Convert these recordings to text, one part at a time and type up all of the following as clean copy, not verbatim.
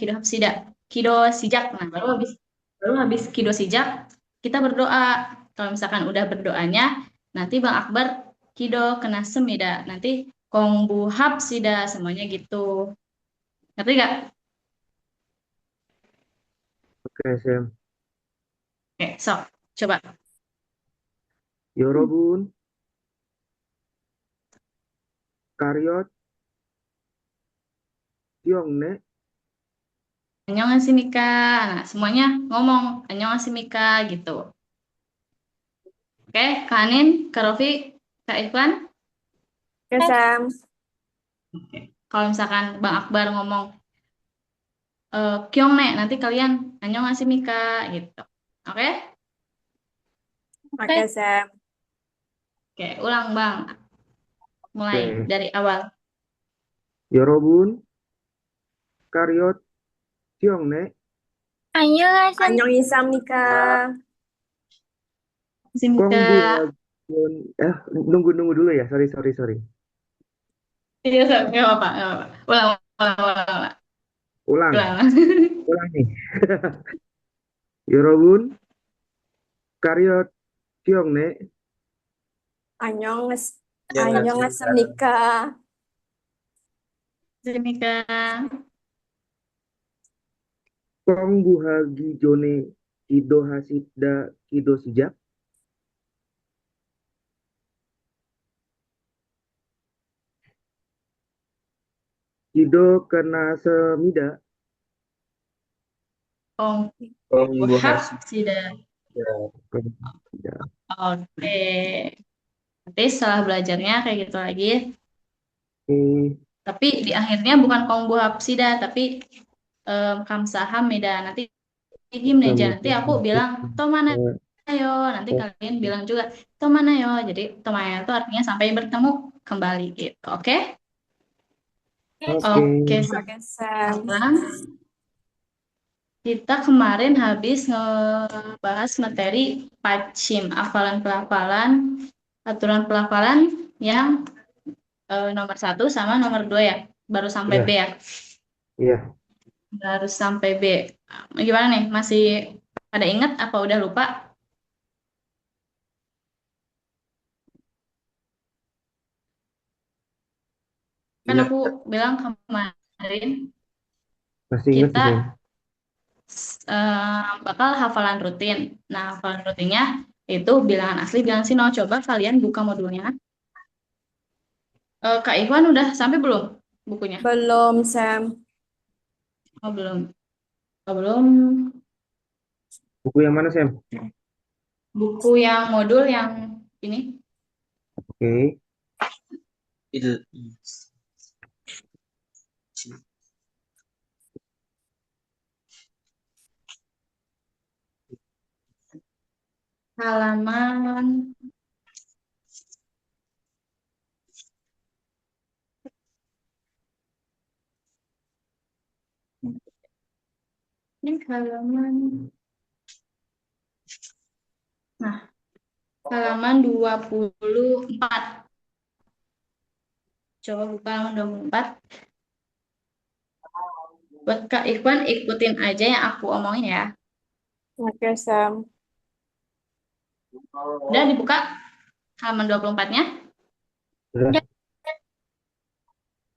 kido hapsida, kido sijak. Nah, baru habis kido sijak kita berdoa. Kalau misalkan udah berdoanya, nanti Bang Akbar kido kena semida. Nanti kong bu hapsida semuanya gitu. Ngerti gak? Oke, Sam. Oke, sok coba. Yorobun, karyot, Yongne, Annyeonghaseyo Mika. Nah, semuanya ngomong annyeonghaseyo Mika gitu. Oke, Kanin, Kak Rofi, Kak Irfan. Oke, Sam. Oke. Kalau misalkan Bang Akbar ngomong Kyongne, nanti kalian annyeonghaseyo Mika gitu. Oke? Oke, Sam. Oke, ulang Bang. Mulai oke. dari awal. Yorobun, karyot, Yongne, Annyeong Isamnika. Annyeonghaseyo Mika. Kongbu Hagion. Nunggu dulu ya. Sorry, sorry, sorry. Iya, nggak apa-apa, nggak apa-apa. Ulang, ulang, ulang, ulang. Ulang, Ulang. ulang nih. Yorobun, karyot, Yongne, Annyeong Annyeonghaseyo Annyeong Mika. Isamnika. Annyeonghaseyo Mika. Kongbu Hagijone, Kido Hasida, Kido Sijak, Kido Kena Semida, Om Buhap Pembuhas sudah. ya. Sida. Oke. Nanti setelah belajarnya kayak gitu lagi. Oke, Tapi di akhirnya bukan Kong Buhap Sida, tapi Kamsaham Meda. Nanti gimana aja. Nanti aku bilang, Tomana yo. Nanti kalian bilang juga, Tomana yo. Jadi, Tomana itu artinya sampai bertemu kembali gitu. Oke? oke. Oke, Oke, Sam. sekarang kita kemarin habis ngebahas materi Pacim, hafalan-pelafalan, aturan pelafalan yang nomor satu sama nomor dua ya. Baru sampai B Iya, ya. iya. Baru sampai B. Gimana nih? Masih pada ingat apa udah lupa? Kan Ingat aku bilang kemarin Masih ingat sih, Sam. kita bakal hafalan rutin. Nah, hafalan rutinnya itu bilangan asli, bilangan sino. Coba kalian buka modulnya. Kak Ikhwan udah sampai belum bukunya? Belum, Sam. Oh, belum. Oh, belum. Buku yang mana, Sam? Buku yang modul yang ini. Oke. il Halaman ini halaman. Nah, halaman 24. Coba buka halaman 24. Buat Kak Ikhwan ikutin aja yang aku omongin ya. Oke, Sam. Udah dibuka halaman 24-nya? Udah.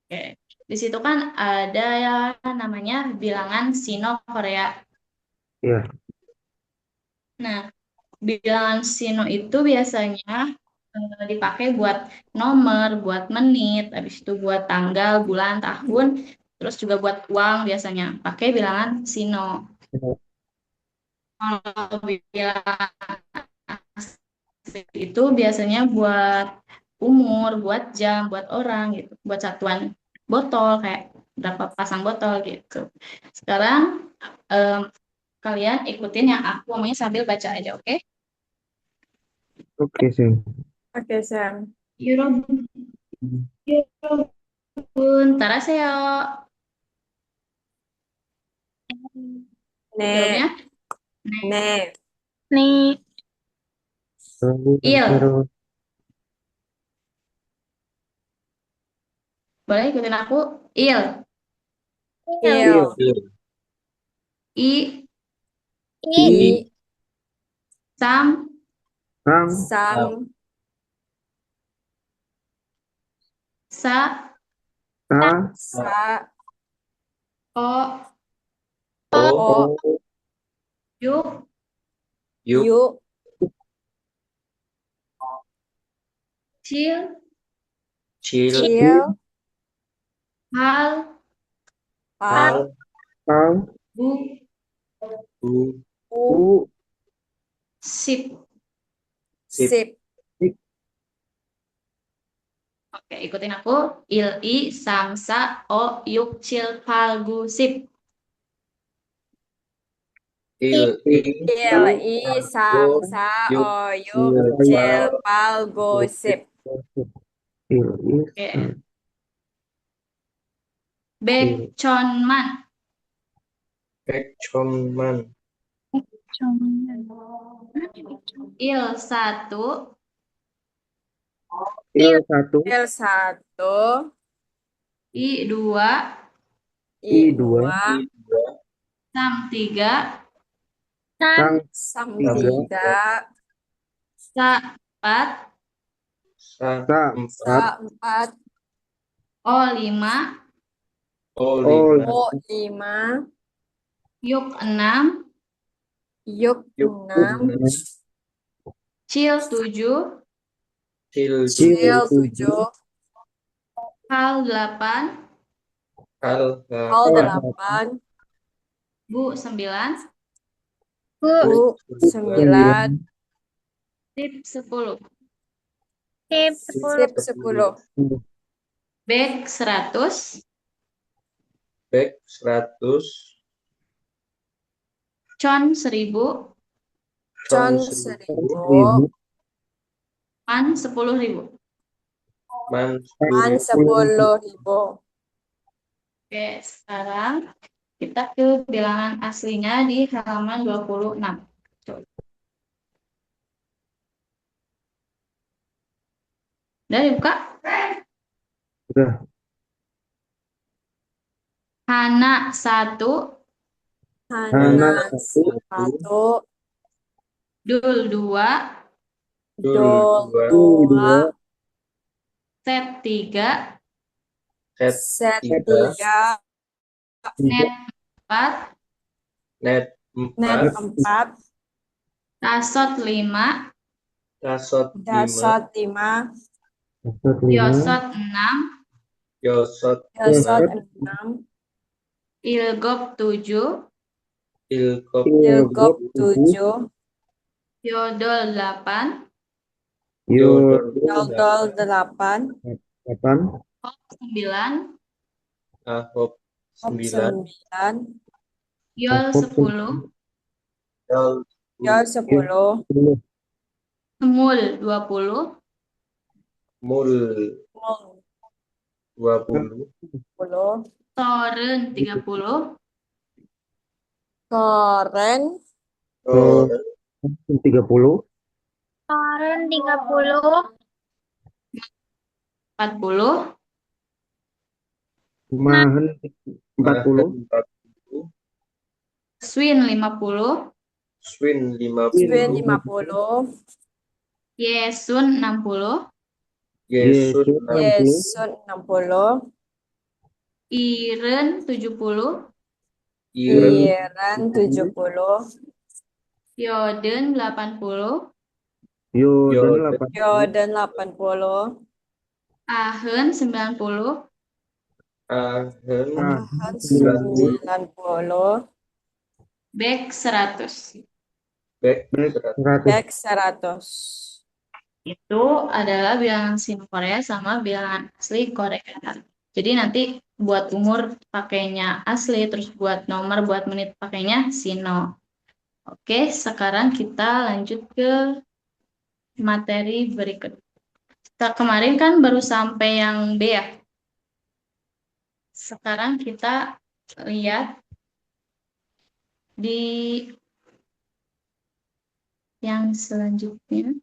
Oke. Di situ kan ada ya namanya bilangan Sino Korea. Iya. Nah, bilangan Sino itu biasanya dipakai buat nomor, buat menit, habis itu buat tanggal, bulan, tahun, terus juga buat uang biasanya. Pakai bilangan Sino. Kalau bilangan asli itu biasanya buat umur, buat jam, buat orang gitu, buat satuan botol kayak berapa pasang botol gitu. Sekarang em, kalian ikutin yang aku omongin sambil baca aja, oke? Oke, Sam. Oke, Sam. Yorobun, yorobun, taraseo. Nek, Jawabnya nek. nih. Il. Terus, Boleh ikutin aku? Il. Il. iya. il I, I, sam, Sam, Sam, sa, Sa, Sa, o, O, O, O, yuk, Yuk, Yuk, cil, Cil, Cil, hal, Hal, Hal, Hal, bu, Bu, U, U, sip. Sip, Sip. Ik, Oke, ikutin aku. Il, i, sam, sa, o, yuk, cil, hal, gu, sip. Il, I, Il, Sam, I, Go, Sam, Sa, Yuk, O, Yuk, Il, Cil, I, Cil, Pal, Pal, Go, Sip, Sip. Il, I, Oke. Sam, Il, Beconman. Pek, Chonman, Il, satu, Il satu, Il, satu, i, dua, I, I dua, dua, I, Dua, sam, tiga, Sang Sam, tiga, tiga, sa, empat, Sa, Sa Sa, empat, empat, o, lima, O, O Lima, O, lima, yuk, enam, Yuk, Yuk, enam, enam, cil, tujuh, Cil, Cil Cil, tujuh, tujuh, hal, delapan, Hal, Hal, Hal 8, delapan, bu, sembilan, Bu, Bu, 9, sembilan, sembilan, sip, 10. Sip, 10. Bek, 100, Bek, 100, con, 1000, Con, Con, 1000, 1000, man, 10.000. Man, Man, 10.000, 10.000. Oke, sekarang kita ke bilangan aslinya di halaman 26. Coba. Udah dibuka? Udah, Hana, 1, Hana Hana, satu, satu, Dul, 2, Dul, Dol, 2, U dua, dua, Set, 3, Set, Set, 3, tiga, tiga, Net, 4, Net, Net, 4, 4, Tasot, 5, Dasot, 5, Dasot, 5, Dasar lima, Yosot, 6, Yosot, 5, Yosot, Dasar 6, Ilgop, 7, Ilkop, Ilgop, Ilgop tujuh, 7, Yodol, 8, Yodor, Yodol Doldol, 8, delapan, Hop, 9, Ahop, Hop, 9, 9, Yol, Ahop 10, Yol, Yol, 10, 10, sepuluh, Semul, 20, Mul, Mul, 20, 10, Toren, 30, Koren, Toren, 30, Toren 30, 40, Mahen 40, Mahen, 40, Swin, 50, Swin, Swin, 50, 50, Yesun, 60, Yesun, Yesus 60, Yesun, 60, Iren, 70, Iren, Iren, 70, Yoden, 80, Yoden Yoden, 80, Yoden, 80, Ahen, 90, Ahen, Ahan, 90, 90, Bek, 100. Bek, Bek 100, 100. Bek, 100. Itu adalah bilangan sino Korea sama bilangan asli Korea. Jadi nanti buat umur pakainya asli, terus buat nomor, buat menit pakainya sino. Oke, sekarang kita lanjut ke materi berikut. Kita kemarin kan baru sampai yang B ya. Sekarang kita lihat di yang selanjutnya.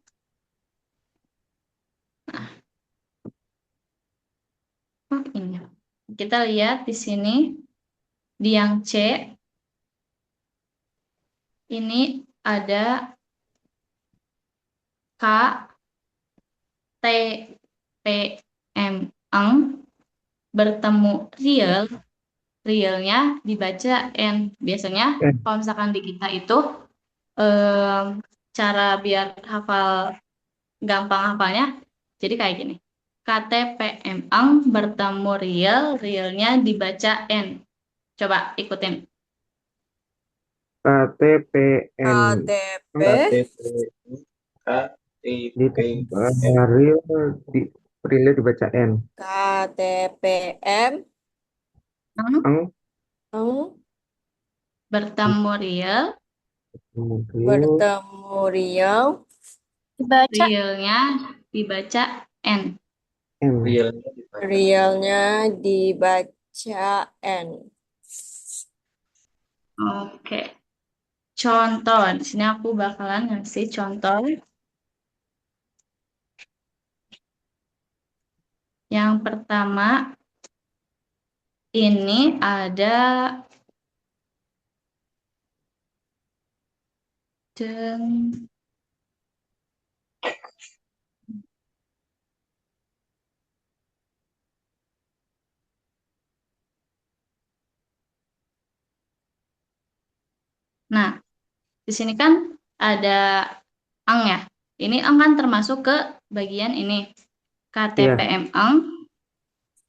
Oh, ini. Kita lihat di sini di yang C. ini ada K, T, P, M, eng, bertemu real, realnya dibaca N. Biasanya N. kalau misalkan di kita itu em, cara biar hafal gampang hafalnya, jadi kayak gini. KTPM eng bertemu real, realnya dibaca N. Coba ikutin. KTPN KTP, KTP real di realnya dibaca N. KTPM, Eng Ang eng, bertemu real, real bertemu Riau, Dibaca realnya dibaca N. N. realnya dibaca. realnya dibaca N. Oke. Contoh, di sini aku bakalan ngasih contoh. Yang pertama, ini ada deng. Nah, di sini kan ada eng ya. Ini eng kan termasuk ke bagian ini. Iya. KTPM eng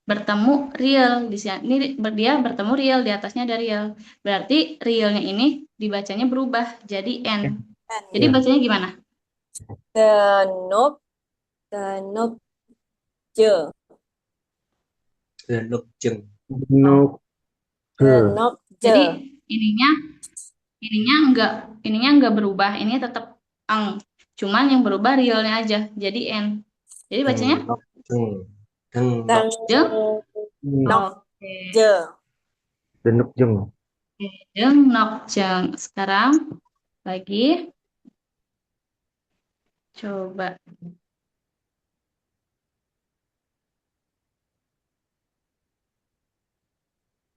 bertemu real di sini. Ini dia bertemu real, di atasnya ada real. Berarti realnya ini dibacanya berubah jadi N. N. Jadi Iya. bacanya gimana? Tenuk, tenuk, je, Genuk jeng. Nok je. tenuk, Jadi je. ininya ininya enggak berubah, ini tetap ang. Cuman yang berubah realnya aja jadi N. Jadi bacanya Denok jeng. Denok jeng. Tenuk, Oke. je. Denuk jeng. Jeng nok jeng. Sekarang lagi coba.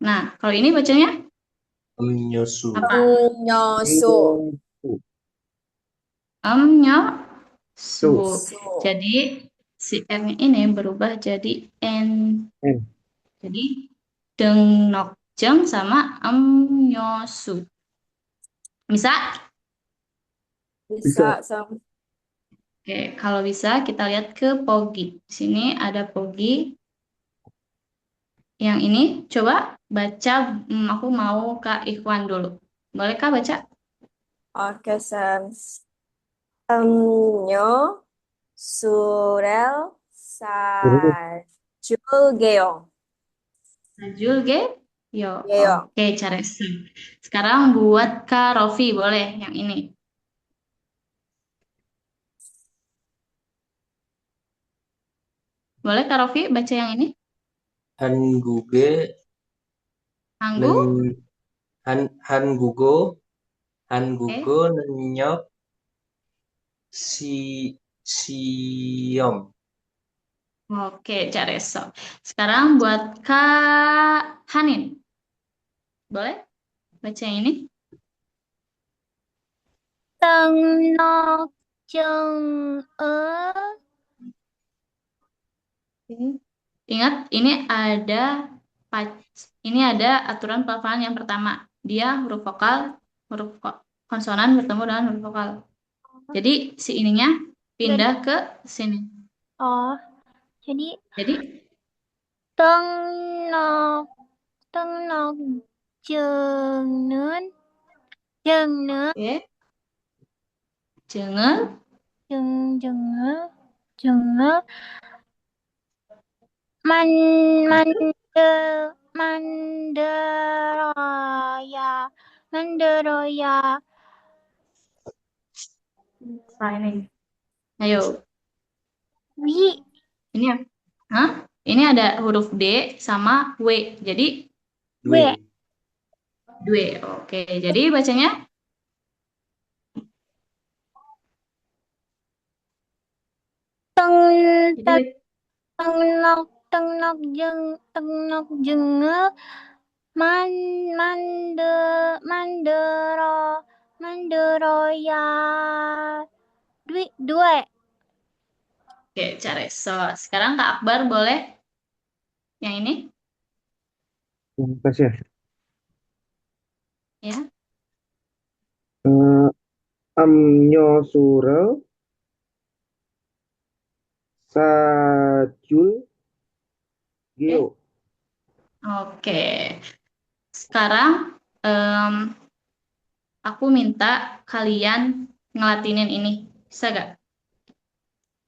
Nah, kalau ini bacanya menyusu. apa? Nyosu, Emnya su. Su. su. Jadi si M ini berubah jadi N. N. Jadi deng nok jeng sama nyosu. Bisa? Bisa Bisa. sama Oke, kalau bisa kita lihat ke Pogi. Di sini ada Pogi. Yang ini coba baca. Aku mau Kak Ikhwan dulu. Boleh Kak baca? Oke, Sam. Emnyo, surel, Terus sajul, geong. Najul Ge? Yo, Geong. oke, cara sekarang buat Kak Rofi, boleh yang ini. Boleh Kak Rofi baca yang ini? Hanguge Anggu? nen Hangugo Oke. nenyok si siom. Oke, Careso. Sekarang buat Kak Hanin. Boleh baca yang ini? tenok jeng Oke. Ingat, ini ada aturan pelafalan yang pertama. Dia huruf vokal, konsonan bertemu dengan huruf vokal. Jadi si ininya jadi pindah ke sini. oh jadi Jadi tenok tenok jeng neun oke, jengel, jeng jengel jengel man manderoya manderoya apa ini? Ayo, wi ini ya. Hah? Ini ada huruf D sama W. Jadi Due. due. Oke, jadi bacanya teng jadi tengnok tengnok jeng tengnok jengel man mande mandero manderoya dua. Oke, Careso. Sekarang Kak Akbar boleh yang ini Terima kasih ya. ya. Eh, Amnyo Surel Sajul Oke. Geo. Oke. Sekarang em, aku minta kalian ngelatinin ini. Bisa gak?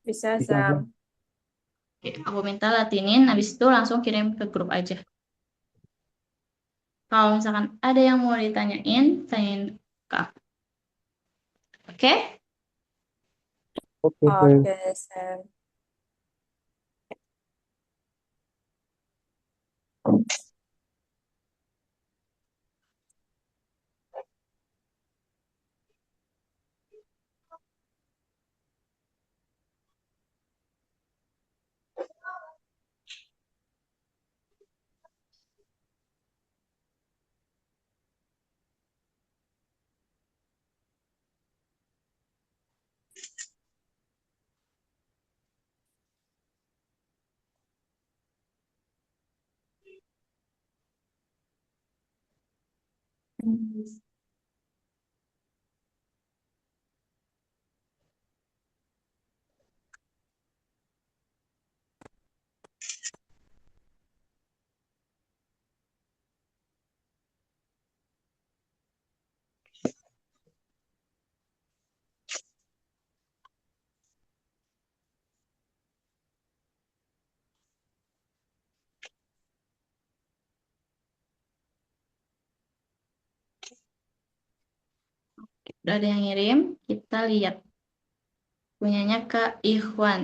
Bisa, Bisa aja. Sam. Oke, aku minta latinin, habis itu langsung kirim ke grup aja. Kalau misalkan ada yang mau ditanyain, tanyain ke aku. Oke? Oke, Sam. Oke, Sam. Udah ada yang ngirim, kita lihat. Punyanya Kak Ikhwan.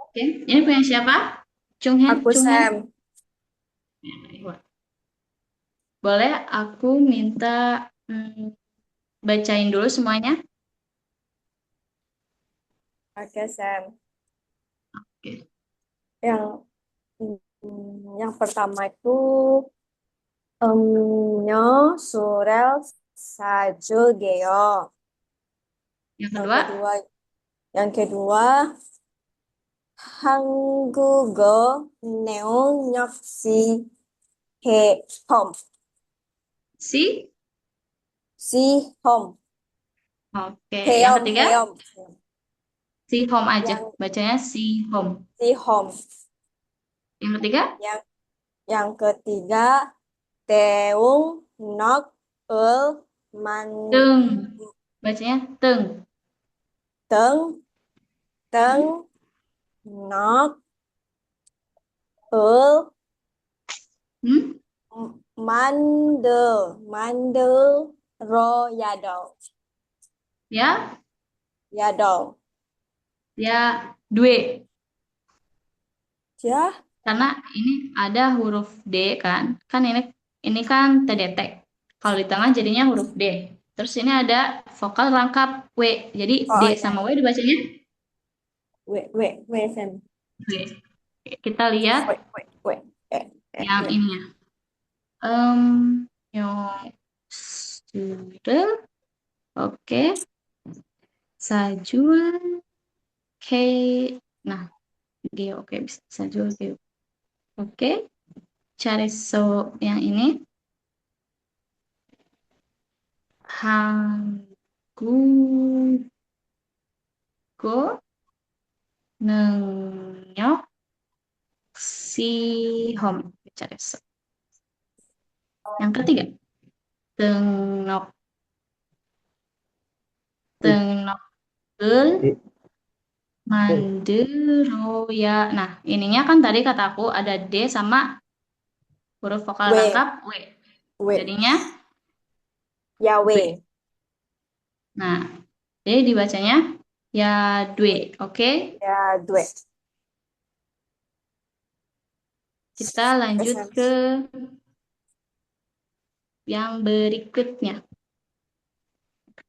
Oke, ini punya siapa? Chunghen, Aku, Chunghen. Sam. Ya, Ikhwan. Boleh aku minta hmm, bacain dulu semuanya? Oke, Sam. Oke. Yang yang pertama itu Nyo Surel Sajul Geo. Yang Yang kedua, kedua, yang kedua 한국어 내용 역시 home. si. Si home. Oke, yang Heom, ketiga, heom. si home aja. Yang Bacanya si home. si home. Yang ketiga, Yang yang ketiga Teung Nok Eul Man teng. Bacanya teng. Teng Teng Hmm? Nok Eul Hmm? Mandel Ro Yadol. Ya, Yadol. ya, due. Ya, Karena ini ada huruf D kan. Kan ini kan TDT. Kalau di tengah jadinya huruf D. Terus ini ada vokal rangkap W. Jadi D oh sama ya. W dibacanya Wait, Sam. W. Oke, kita lihat Wait. yang Wait. ininya. Yang sudah. Oke. Sajul. K. Nah, G. Oke, bisa. Sajul G. Oke. Cari yang ini. 한국어 능력 시험 잘했어. Yang ketiga, 등록 Ih, 등록을 ih, oh, 만들어야. Nah, ininya kan tadi kataku ada D sama huruf vokal Wait. rangkap W. Jadinya Ya, W. wait. Nah, jadi dibacanya ya dwe. Oke, Ya, duit. kita lanjut Sam. ke yang berikutnya.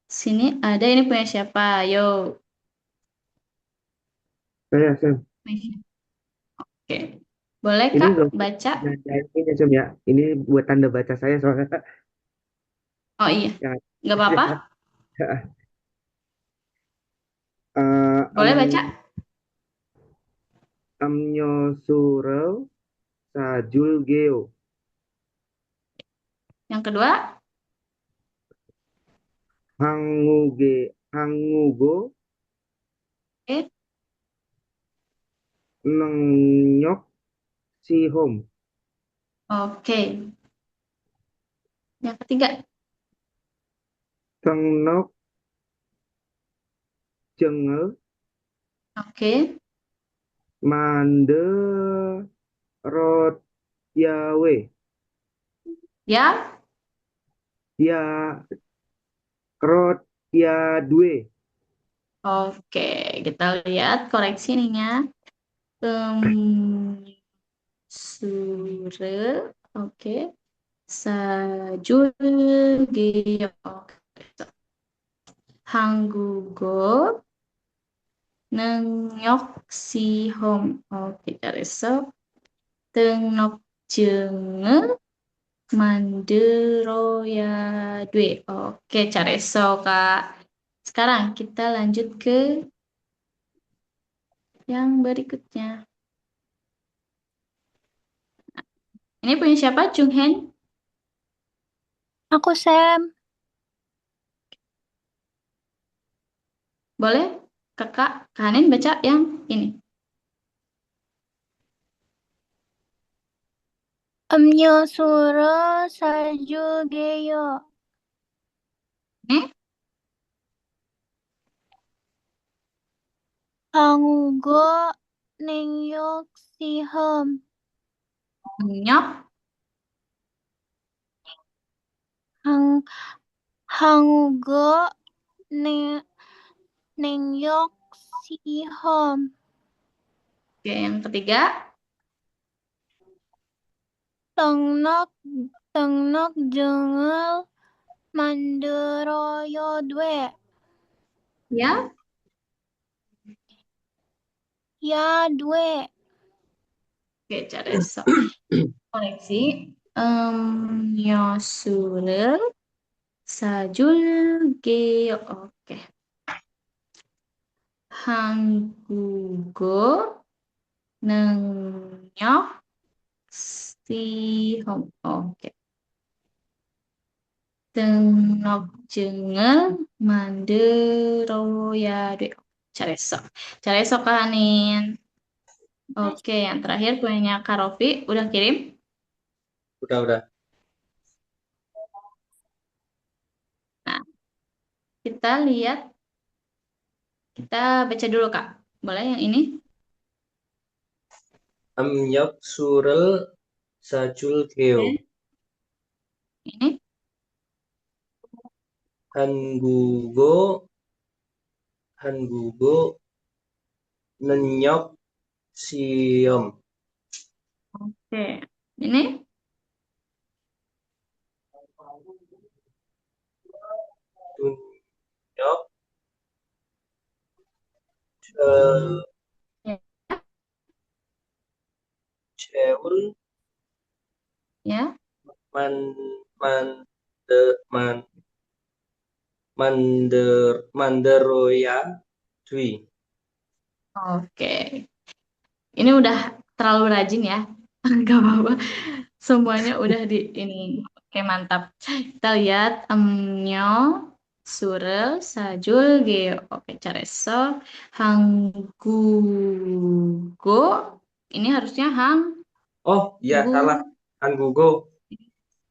Sini ada ini punya siapa? Yo. Saya, Sam. Oke. Boleh Ini Kak nggak usah baca? dijanjiin ya, Sam ya. Ini buat tanda baca saya soalnya. Oh iya, Ya, nggak apa-apa. Eh, Boleh baca? amnyo surel sajul geo. Yang kedua, Hangugo oke. nengyok si hom. Oke. Yang ketiga, Tengnok jengel oke. mande rot yawe. Ya, Ya rot ya due. oke. Kita lihat koreksi ininya. Sure, oke. Sajul geo, oke. Hanggugo nengyok si hom, oke. Dari sok tengnok jenge manderoya due, oke. Careso Kak. Sekarang kita lanjut ke yang berikutnya. Ini punya siapa? Chung Hen? Aku Sam. Boleh kakak Kanin baca yang ini. Amnyo sura sajul geyo. Ini Hangugo nengyok siham. nyok, Hang hangugo ne nengyok siham. oke. Yang ketiga, Tengnok tengnok jengel manderoyo due. ya, Ya due. oke. Careso. Koreksi. Nyosure sajul geo, oke. Hanggugo nengyok sihom, oke. Tengnok jengel manderoya due. Careso. Careso Kanin. Oke, yang terakhir kuenya Kak Rofi udah kirim. Udah. Nah, kita lihat, kita baca dulu Kak. Boleh yang ini? Amnyok surel sajul geo. Oke. Ini? Hangugo nenyok siom. Oke. Ini? Tunyok Ya. ceul Ya. man man de man manderoya dwi. Oke. Ini udah terlalu rajin ya. Gak apa-apa. Semuanya udah di ini. Oke, mantap. Kita lihat emnyo, surel, sajul, geo. Oke, careso, hanggugo. Ini harusnya Oh iya salah. Hangugo ya,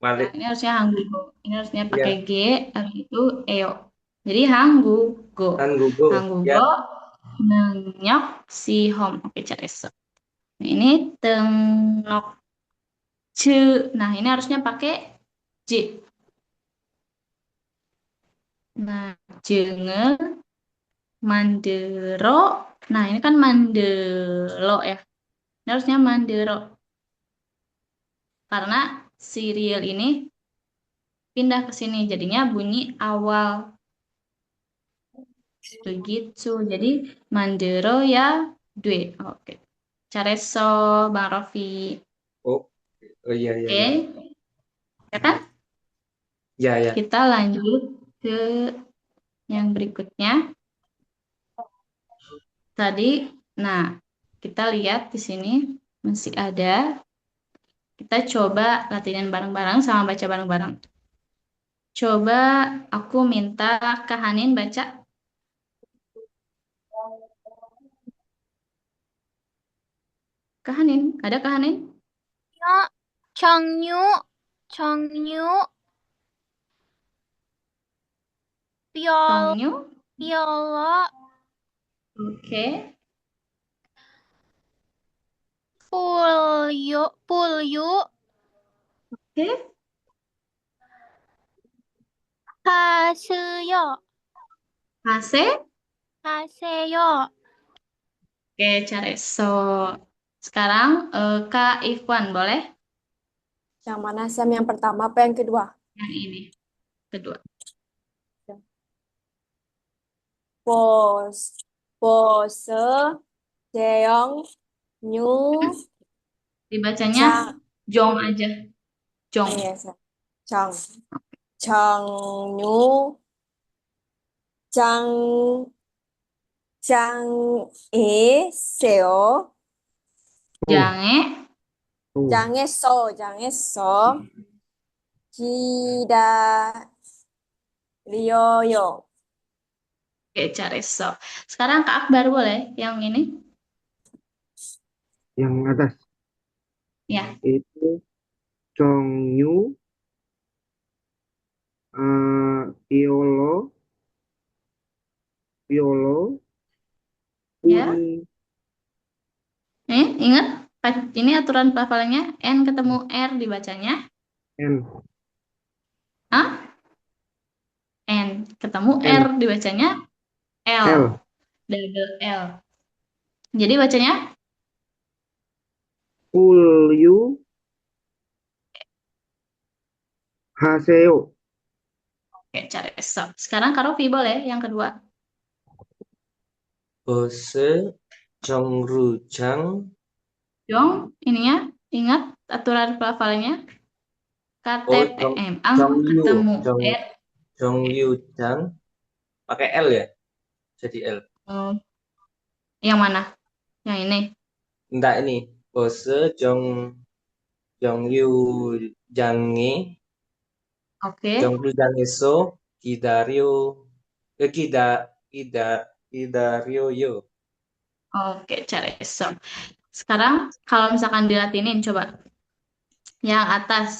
balik. ini harusnya hanggugo. Ini harusnya pakai Ya G, habis itu eo. Jadi hanggugo. Hangugo ya. Hanggugo, nenyok, si hom. Oke, careso. Nah, ini tenok ce. Nah, ini harusnya pakai J. Nah, jenge, mandero. Nah, ini kan mandelo ya. Ini harusnya mandero. Karena serial ini pindah ke sini. Jadinya bunyi awal. Begitu. Jadi mandero ya Dwe. Oke. Careso, Bang Rofi. Oh, oh iya iya Oke, iya. ya kan? Ya ya. Kita lanjut ke yang berikutnya. Tadi, nah, kita lihat di sini masih ada. Kita coba latihan bareng-bareng sama baca bareng-bareng. Coba aku minta Kak Hanin baca. Kak Hanin, ada Kak Hanin? Ya, Changyu, Changyu, piol, Tongyu. piola, Oke. pulyu, pulyu, Oke. haseyo, Hase. haseyo. Oke, Careso. Sekarang Kak Ikhwan, boleh? Yang mana Sam? Yang pertama apa yang kedua? Yang ini, kedua. Pos, pose, jeong, nyu, Dibacanya chang. Jong aja. Jong. Iya, Sam. Chang, chang, nyu, chang, chang, seo, Oh, Jange. oh. jange so, kida, ryoyo. Oke, Careso. Sekarang Kak Akbar boleh yang ini? Yang atas Ya. itu Chongyu, Piolo, Piolo, Ya. Uni, Ingat? Ini aturan pelafalannya. N ketemu R dibacanya. N, Hah? N. Ketemu R N, dibacanya L. L, Double L. Jadi bacanya Pulyu, Haseo, oke, Careso. Sekarang Kak Rofi boleh yang kedua. Bose Jongrujang Jong, ininya ingat aturan pelafalannya. oh Jong KTPM. Ang Jongyu ketemu Jong R. Jongyujang pakai L ya, jadi L. Oh, yang mana? Yang ini. Enggak ini Bose Jongyu Oke. Jonggrujang eso Kidario Kida Kida Kidario yo. Oke, Careso. Sekarang kalau misalkan dilatinin coba. Yang atas.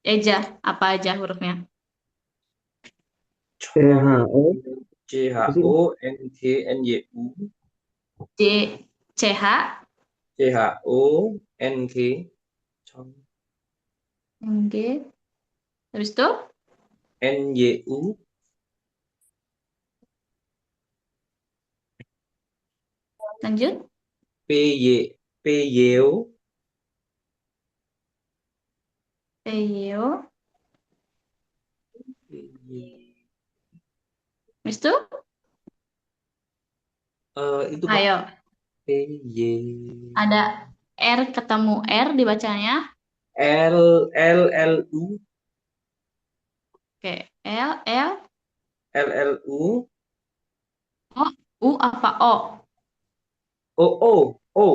Eja. Apa aja hurufnya? Chong CHO, C H apa sih O ini? N G N Y U C. CH. C H O N G Chong G. Habis itu N Y U lanjut. P Y P Y O Eyo. P Y. Habis itu Itu Pak ayo. P Y Ada R ketemu R dibacanya. L U Oke. L. L. L U O. U apa O? O O O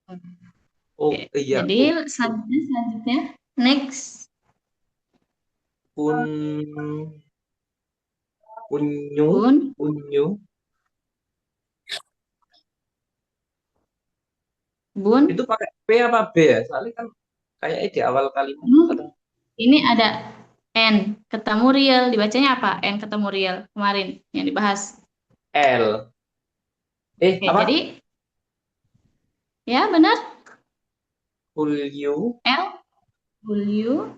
O Oke. iya Jadi O selanjutnya next. Un Unyu Bun. Unyu itu Bun. pakai P apa B ya? Soalnya kan kayaknya di awal kalimat Hmm, ada ini ada N ketemu real dibacanya apa? N ketemu real kemarin yang dibahas. L. Oke, Apa? jadi ya benar Ulyu L. W.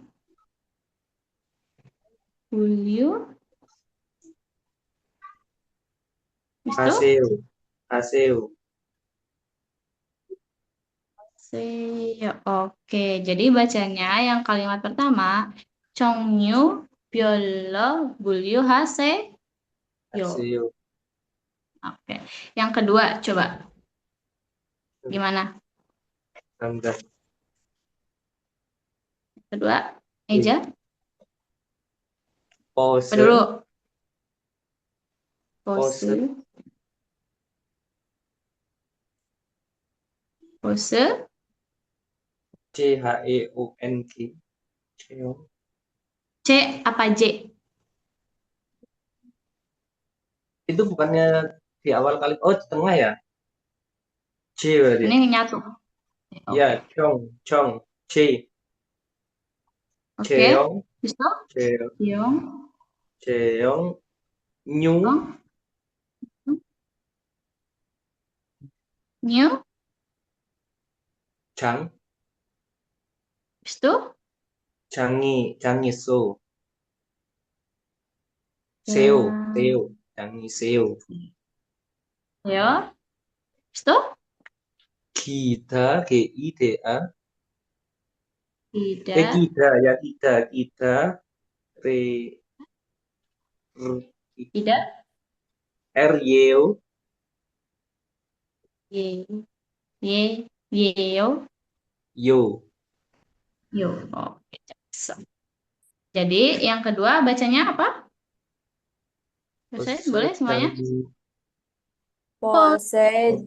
W. Itu Haseo Haseo C. Oke, jadi bacanya yang kalimat pertama Chongyu Byolo Bulyu Hase Yo. Haseo Oke. Yang kedua coba Gimana? 16. Kedua, Eja. Apa Pose, dulu? pose, Pose. Pose. CHEONG. Cheong. C apa J? Itu bukannya di awal kali, oh di tengah ya? C berarti. Ini nyatu. Ya, Oke. Chong, Chong, C, Oke. Cheong, Bisa? Cheong, Yong. Cheong, Nyu, Yong. New. Chang, Bisa? Changi, Changi So, Seo, Ya. Seo, Changi Seo, Ya. Bisa? Kita, GIDA, Tidak. Kida ya, Kida, Re, R, Tidak. Yeo, Y. Y. Yo. Yo. Yo. Oke. So. Jadi yang kedua bacanya apa? Saya Pose, boleh semuanya? Changi, Pose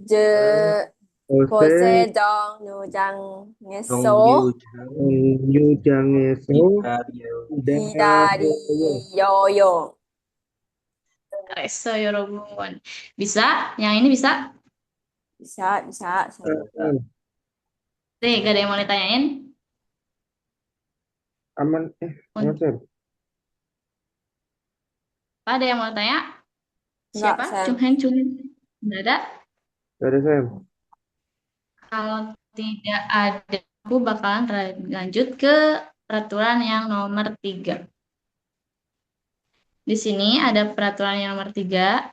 Pose 정류장 Dong 에서 Yu, Chang, Yujangeso Itario, 기다려요. Reso Yorobun. Bisa? Yang ini bisa? bisa. Nih, gak ada yang mau ditanyain? aman aman Sam. Ada yang mau tanya? Enggak, Siapa? Sam. Chung Hen, Chung Hen. Nggak ada? Gak ada Sam. Kalau tidak ada, aku bakalan lanjut ke peraturan yang nomor 3. Di sini ada peraturan yang nomor 3.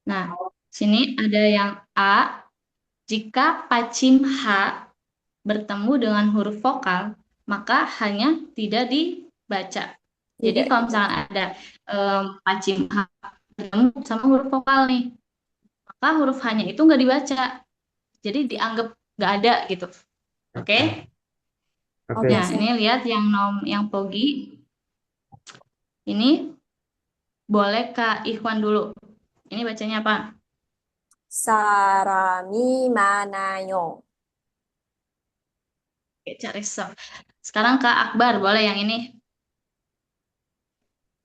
Nah, sini ada yang A. Jika pacim H bertemu dengan huruf vokal, maka hanya tidak dibaca. Jadi Tidak kalau dibaca. misalnya ada pacim H bertemu sama huruf vokal nih, maka huruf H-nya itu nggak dibaca. Jadi dianggap nggak ada gitu. Oke? Oke. Nah, Sam. ini lihat yang Pogi. Ini boleh Kak Ikhwan dulu. Ini bacanya apa? 사람이 많아요. Oke, cari so. Sekarang Kak Akbar, boleh yang ini?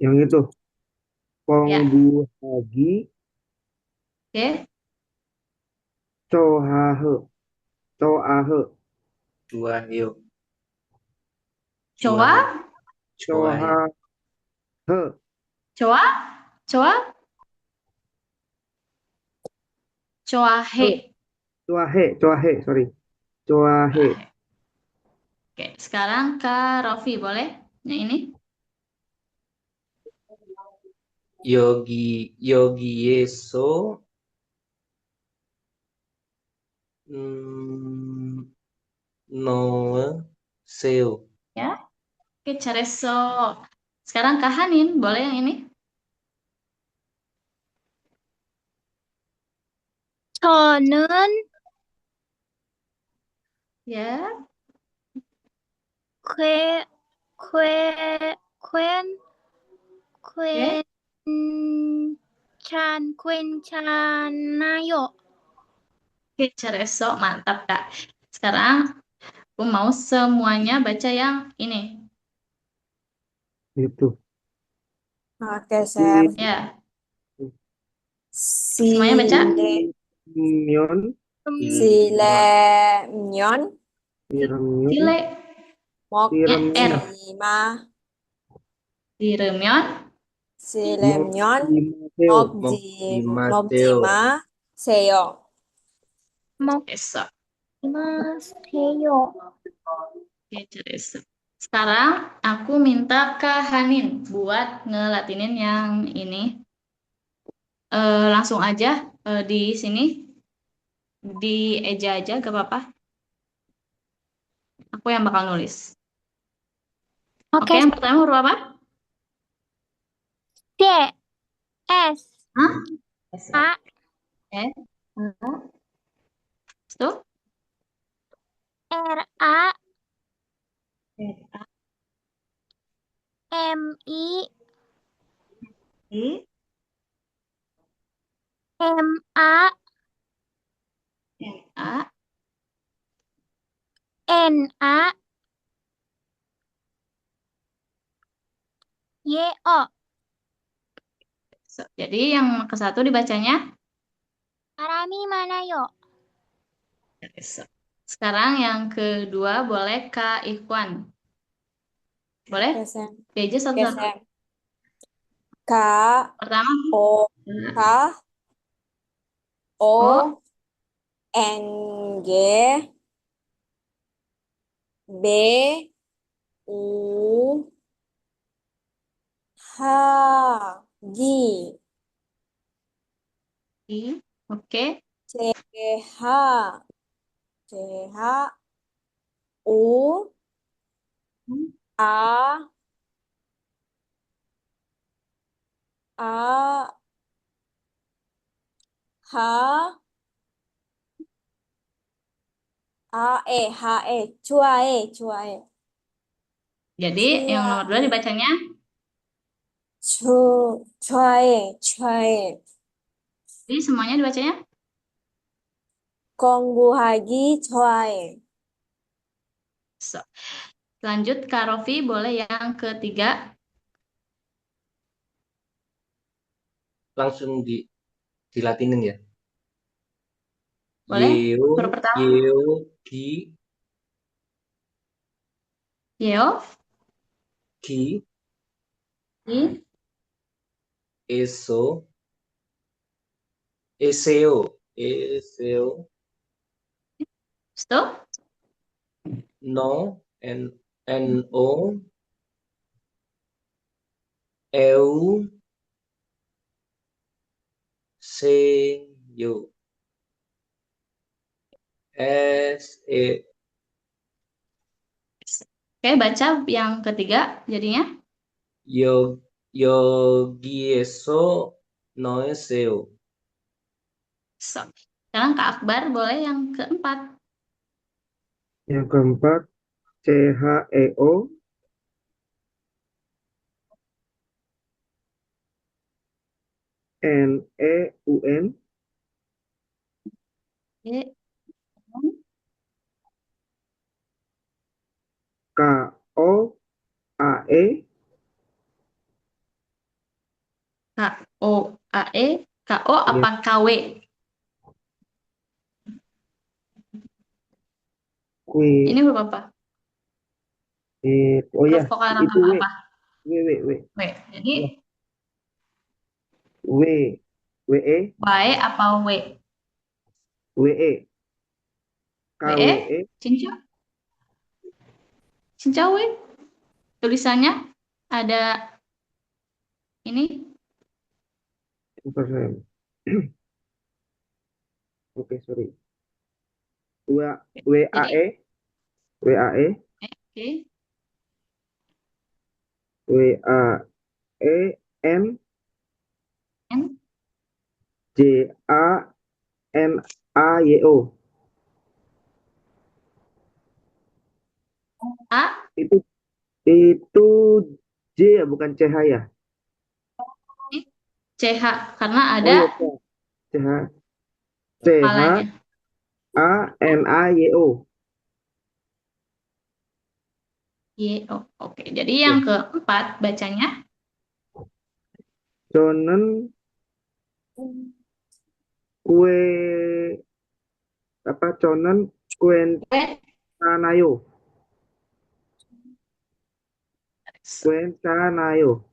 Yang itu Ya, Pongbu Hagi oke. Cohahe Coahe Chua Yo, Chua Coa, Yo, Chua Yo, Cohahe coa, coa, coahe. Coahe sorry Coahe Coahe. Oke, sekarang Kak Rofi, boleh? Yang ini? Yogi Yeso, Noe Seo, Ya, oke, cari so. Sekarang Kak Hanin, boleh yang ini? 저는 Ya, 괴, 괴, 괜, oke. 괜찮아요. Oke, cari so. Mantap, Kak. Sekarang aku mau semuanya baca yang ini. itu Oke, Sam. Ya, semuanya baca? Simyon Ilmyon, 실례면 Irmyon Sile, ya, R. 먹지마. Diremyon, 실례면 Mokimateo Mokjimateo, 먹지 마세요. eso. 먹지마세요. Oke, cari so. Sekarang aku minta Kak Hanin buat ngelatinin yang ini. Langsung aja di sini di eja aja gak apa-apa. Aku yang bakal nulis. Oke, Oke, yang pertama huruf apa? C, S, Hah? A Eh, Tuh. R A A, M I I, M A A. N A Y O. Jadi yang ke satu dibacanya. Arami mana yo? Sekarang yang kedua boleh Kak Ikhwan. Boleh? Oke, Sam. PJ Oke, satu-satu. Sam. K Pertama, O K O O, N G B U H G I. Oke. C H C H U A A H Chua Jadi yang nomor dua dibacanya. chua Jadi semuanya dibacanya. con bu hagi chua So. Lanjut Kak Rofi, boleh yang ketiga. Langsung dilatinin ya. Boleh? Yeo, Huruf pertama. Yeo, Ki, Yeo, Ki, I, Eso, Eseo, Eseo, Stop. No, No, Eu, Seyo, Se, Oke, baca yang ketiga jadinya. Yo, Yogieso, No Eseo. So. Sekarang Kak Akbar, boleh yang keempat. Yang keempat, CHEO, NEUN, E, KOAE, K-O-A-E, K-O ya, apa KW? kui, Ini huruf apa? oh ya, Huruf vokal itu rangkap W, apa? W. W. Jadi, Ya, WE, Y apa W? WE, WE? KWE, Cincau? Cincau W? Tulisannya ada ini. Bentar, saya. Oke, sorry. Jadi, WAE, WAE, oke. WAE, N, JANAYO. A, Itu itu J ya, bukan CH ya? CH. Karena Oh ada iya, CH. CH kepalanya. ANAYO. Y, O. Oke. Jadi yang Ya. keempat bacanya. Jonen kue apa conen kuen W. kanayo. Kuen kanayo.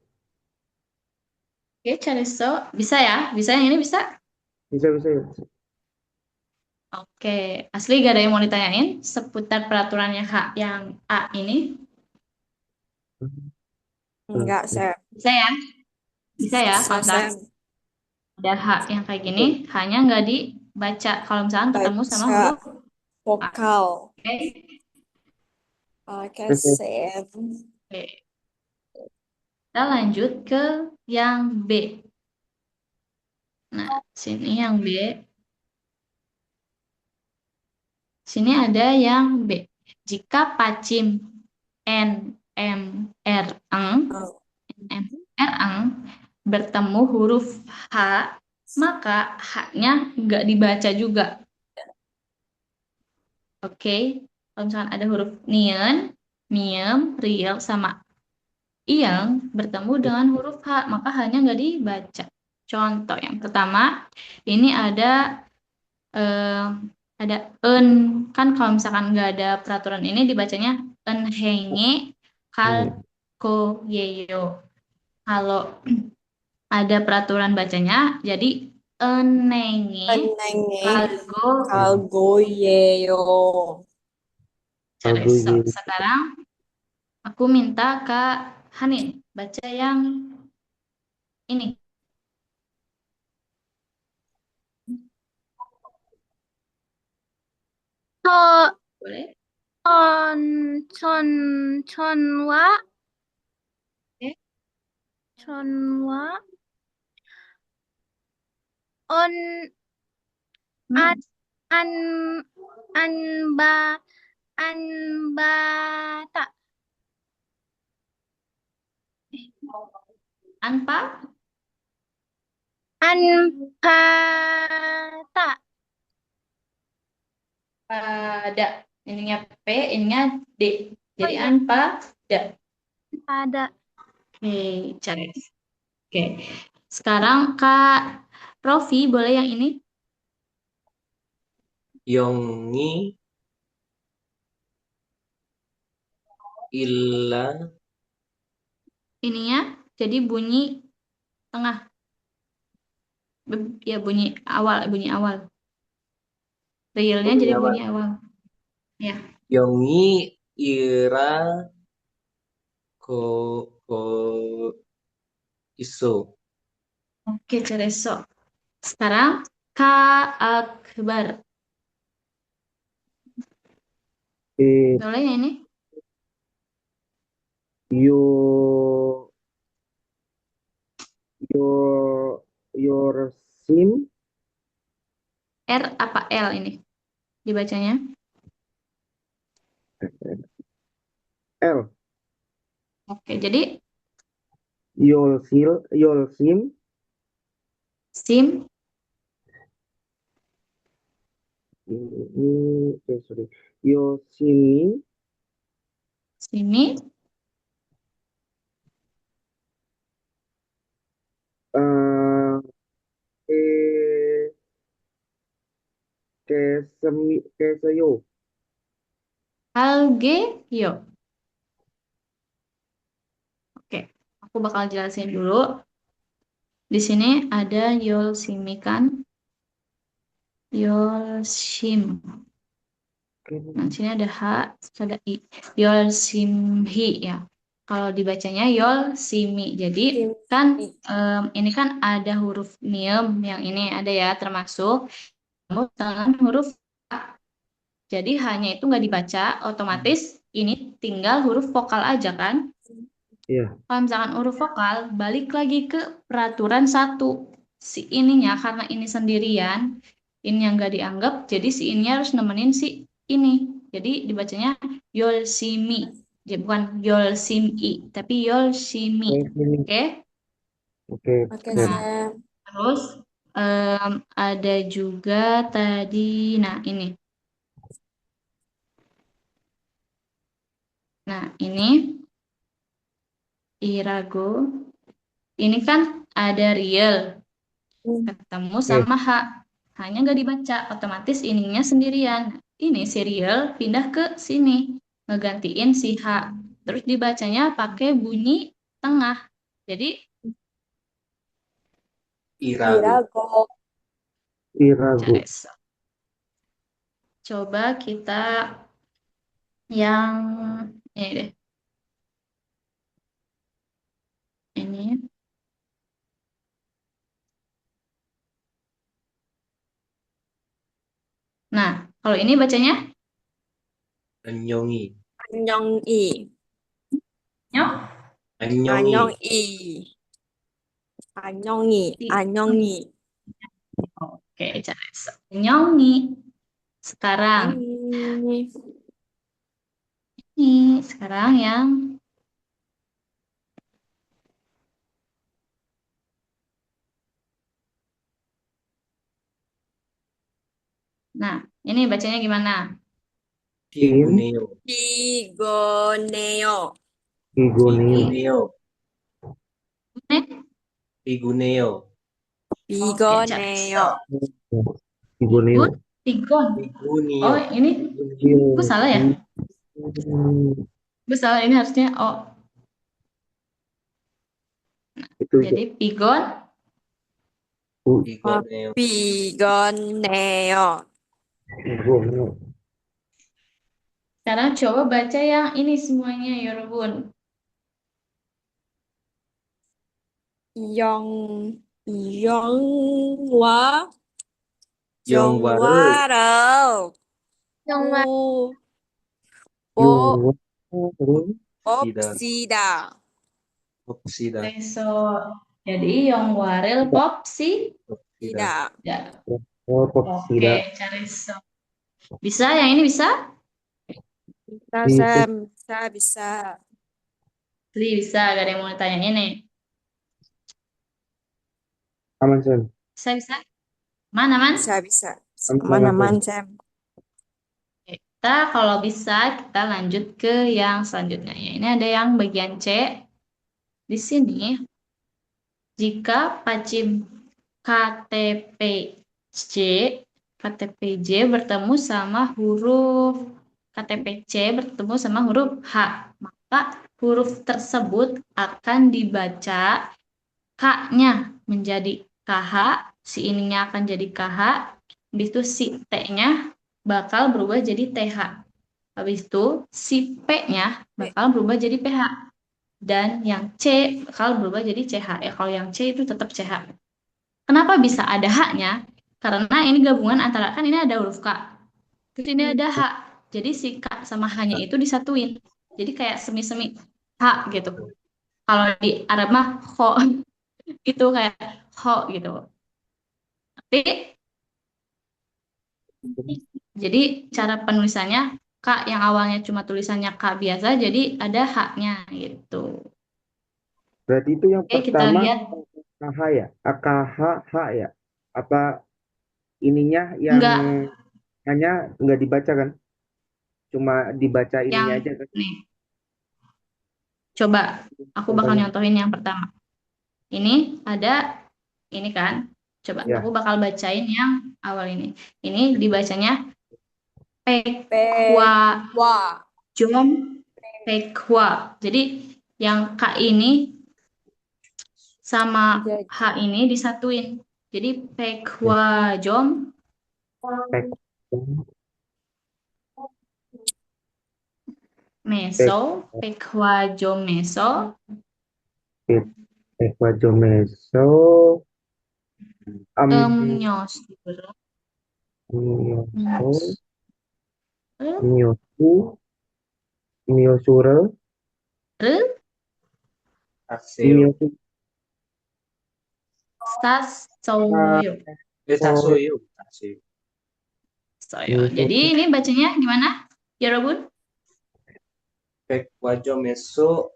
Oke, Chariso. Bisa ya? Bisa yang ini bisa? Bisa ya. Oke. Asli gak ada yang mau ditanyain seputar peraturannya H yang A ini? enggak Sam Bisa ya? Bisa ya? bisa Kalau misalkan Sam ada H yang kayak gini, hanya nggak dibaca. Kalau misalkan ketemu sama baca huruf A. vokal Oke. oke Oke. Sam Oke. Kita lanjut ke yang B. Nah, sini yang B. Sini ada yang B. Jika pacim N, M, R, eng, Oh. M, R, eng bertemu huruf H, maka H-nya nggak dibaca juga. Oke, kalau misalkan ada huruf nien, miem, riel, sama iyang bertemu dengan huruf H, maka H-nya nggak dibaca. Contoh yang pertama, ini eh, ada en, kan kalau misalkan nggak ada peraturan ini dibacanya en henge kal Hmm. ko yeyo. Kalau ada peraturan bacanya jadi enenge Enenge kalgo kalgoyeyo. cereso. Kalgoye. Sekarang aku minta Kak Hanin baca yang ini. 저, Boleh? 전와, Oke. 전와, 언, Hmm. 안, 안, 안바, 안바다, Anpa 안바다, pada ininya P, ininya D. oh Jadi iya, anpa da. ada, Oke, cari. Oke. Sekarang Kak Rofi boleh yang ini? Yongi illa Ininya jadi bunyi tengah. Ya bunyi awal, bunyi awal. Realnya bunyi jadi apa? bunyi awal. Ya. Yongi ira ko ko iso. Oke, Cereso. Sekarang Kak Akbar. Eh, Boleh ya ini? yo your sim R apa L ini dibacanya? L Oke, jadi your sim SIM ini sorry your sim sini eh eh keseyo alge yo. Oke, aku bakal jelasin dulu. Di sini ada yol simi kan? Yol sim. Nah, sini ada H, terus ada I. Yol simhi ya. Kalau dibacanya yol simi. Jadi kan ini kan ada huruf miem yang ini ada ya termasuk dengan huruf H. Jadi hanya itu nggak dibaca, otomatis ini tinggal huruf vokal aja kan. ya Kalau misalkan huruf vokal, balik lagi ke peraturan satu. Si ininya karena ini sendirian, ini yang nggak dianggap, jadi si ininya harus nemenin si ini. Jadi dibacanya yol simi. Jadi bukan yol simi, tapi yol simi. Oke? oke Oke, Nah, Sam. terus ada juga tadi, nah ini. Nah, ini irago. Ini kan ada real ketemu sama H. Hanya nggak dibaca, otomatis ininya sendirian. Ini serial pindah ke sini, ngegantiin si H. Terus dibacanya pakai bunyi tengah. Jadi Irago. Irago. irago Careso. Coba kita yang ini deh. Ini. Nah, kalau ini bacanya Anyongi. 안녕이. nyok. Anyongi. 안녕이. 안녕이. 안녕이. Oke, Careso. Nyongi. Sekarang. Ini. Ini. Sekarang yang nah, ini bacanya gimana? Kiguneo. Pigoneo. Igoneo. Kiguneo. Eh, Kiguneo. Oke, Careso. Pigoneo. Igoneo. Good. Pigon. Kiguneo. Oh, ini Iya. gue salah ya? Gue salah, ini harusnya oh. Itu Jadi pigon. Kiguneo. Pigoneo. Igoneo. Sekarang coba baca yang ini semuanya, Yorobun. Yong. Yongwa. Yongwaru. Yongwaru. Yongwa. Bo. Yongwaru. Opsida. Opsida. So, jadi yang warel pop sih. Opsida. Tidak. Ya. Oh, Oke, Popsida. cari so. Bisa, yang ini bisa? Bisa, Bisa. Sam. Bisa. Bisa, gak ada yang mau tanya ini. Aman, Sam. Bisa? Mana, Man? Bisa. Aman, Aman-aman, Sam. Kita kalau bisa, kita lanjut ke yang selanjutnya. Ya, ini ada yang bagian C. Di sini, jika pacim KTPJ, KTPJ bertemu sama huruf KTPC bertemu sama huruf H, maka huruf tersebut akan dibaca K-nya menjadi KH, si ininya akan jadi KH, habis itu si T-nya bakal berubah jadi TH. Habis itu si P-nya bakal berubah jadi PH. Dan yang C bakal berubah jadi CH. Ya, kalau yang C itu tetap CH. Kenapa bisa ada H-nya? Karena ini gabungan antara, kan ini ada huruf K. Terus ini ada H. Jadi si K sama H-nya itu disatuin. Jadi kayak semi-semi H gitu. Kalau di Arab mah ho itu kayak ho gitu. Tapi jadi cara penulisannya K yang awalnya cuma tulisannya K biasa jadi ada H-nya gitu. Berarti itu yang Oke, kita pertama lihat. AKH ya? AKH H ya? Apa ininya yang Enggak, hanya nggak dibaca kan? Cuma dibaca ininya yang aja kan? nih. Coba aku bakal Contohnya. nyontohin yang pertama. Ini ada ini kan. Coba aku Ya. bakal bacain yang awal ini. Ini dibacanya pekwa Wah. jom pekwa. Jadi yang K ini sama Jadi. H ini disatuin. Jadi pekwa jom Pek. meso, pekwa jom meso, Pek. Ekwajomeso. nyosur, Myoso. Myosu. Myosure. Aseo. Myosu. sasoyo. Sasoyo. Sasoyo. Soyo. Jadi ini bacanya gimana? Yorobun? Pek wajo meso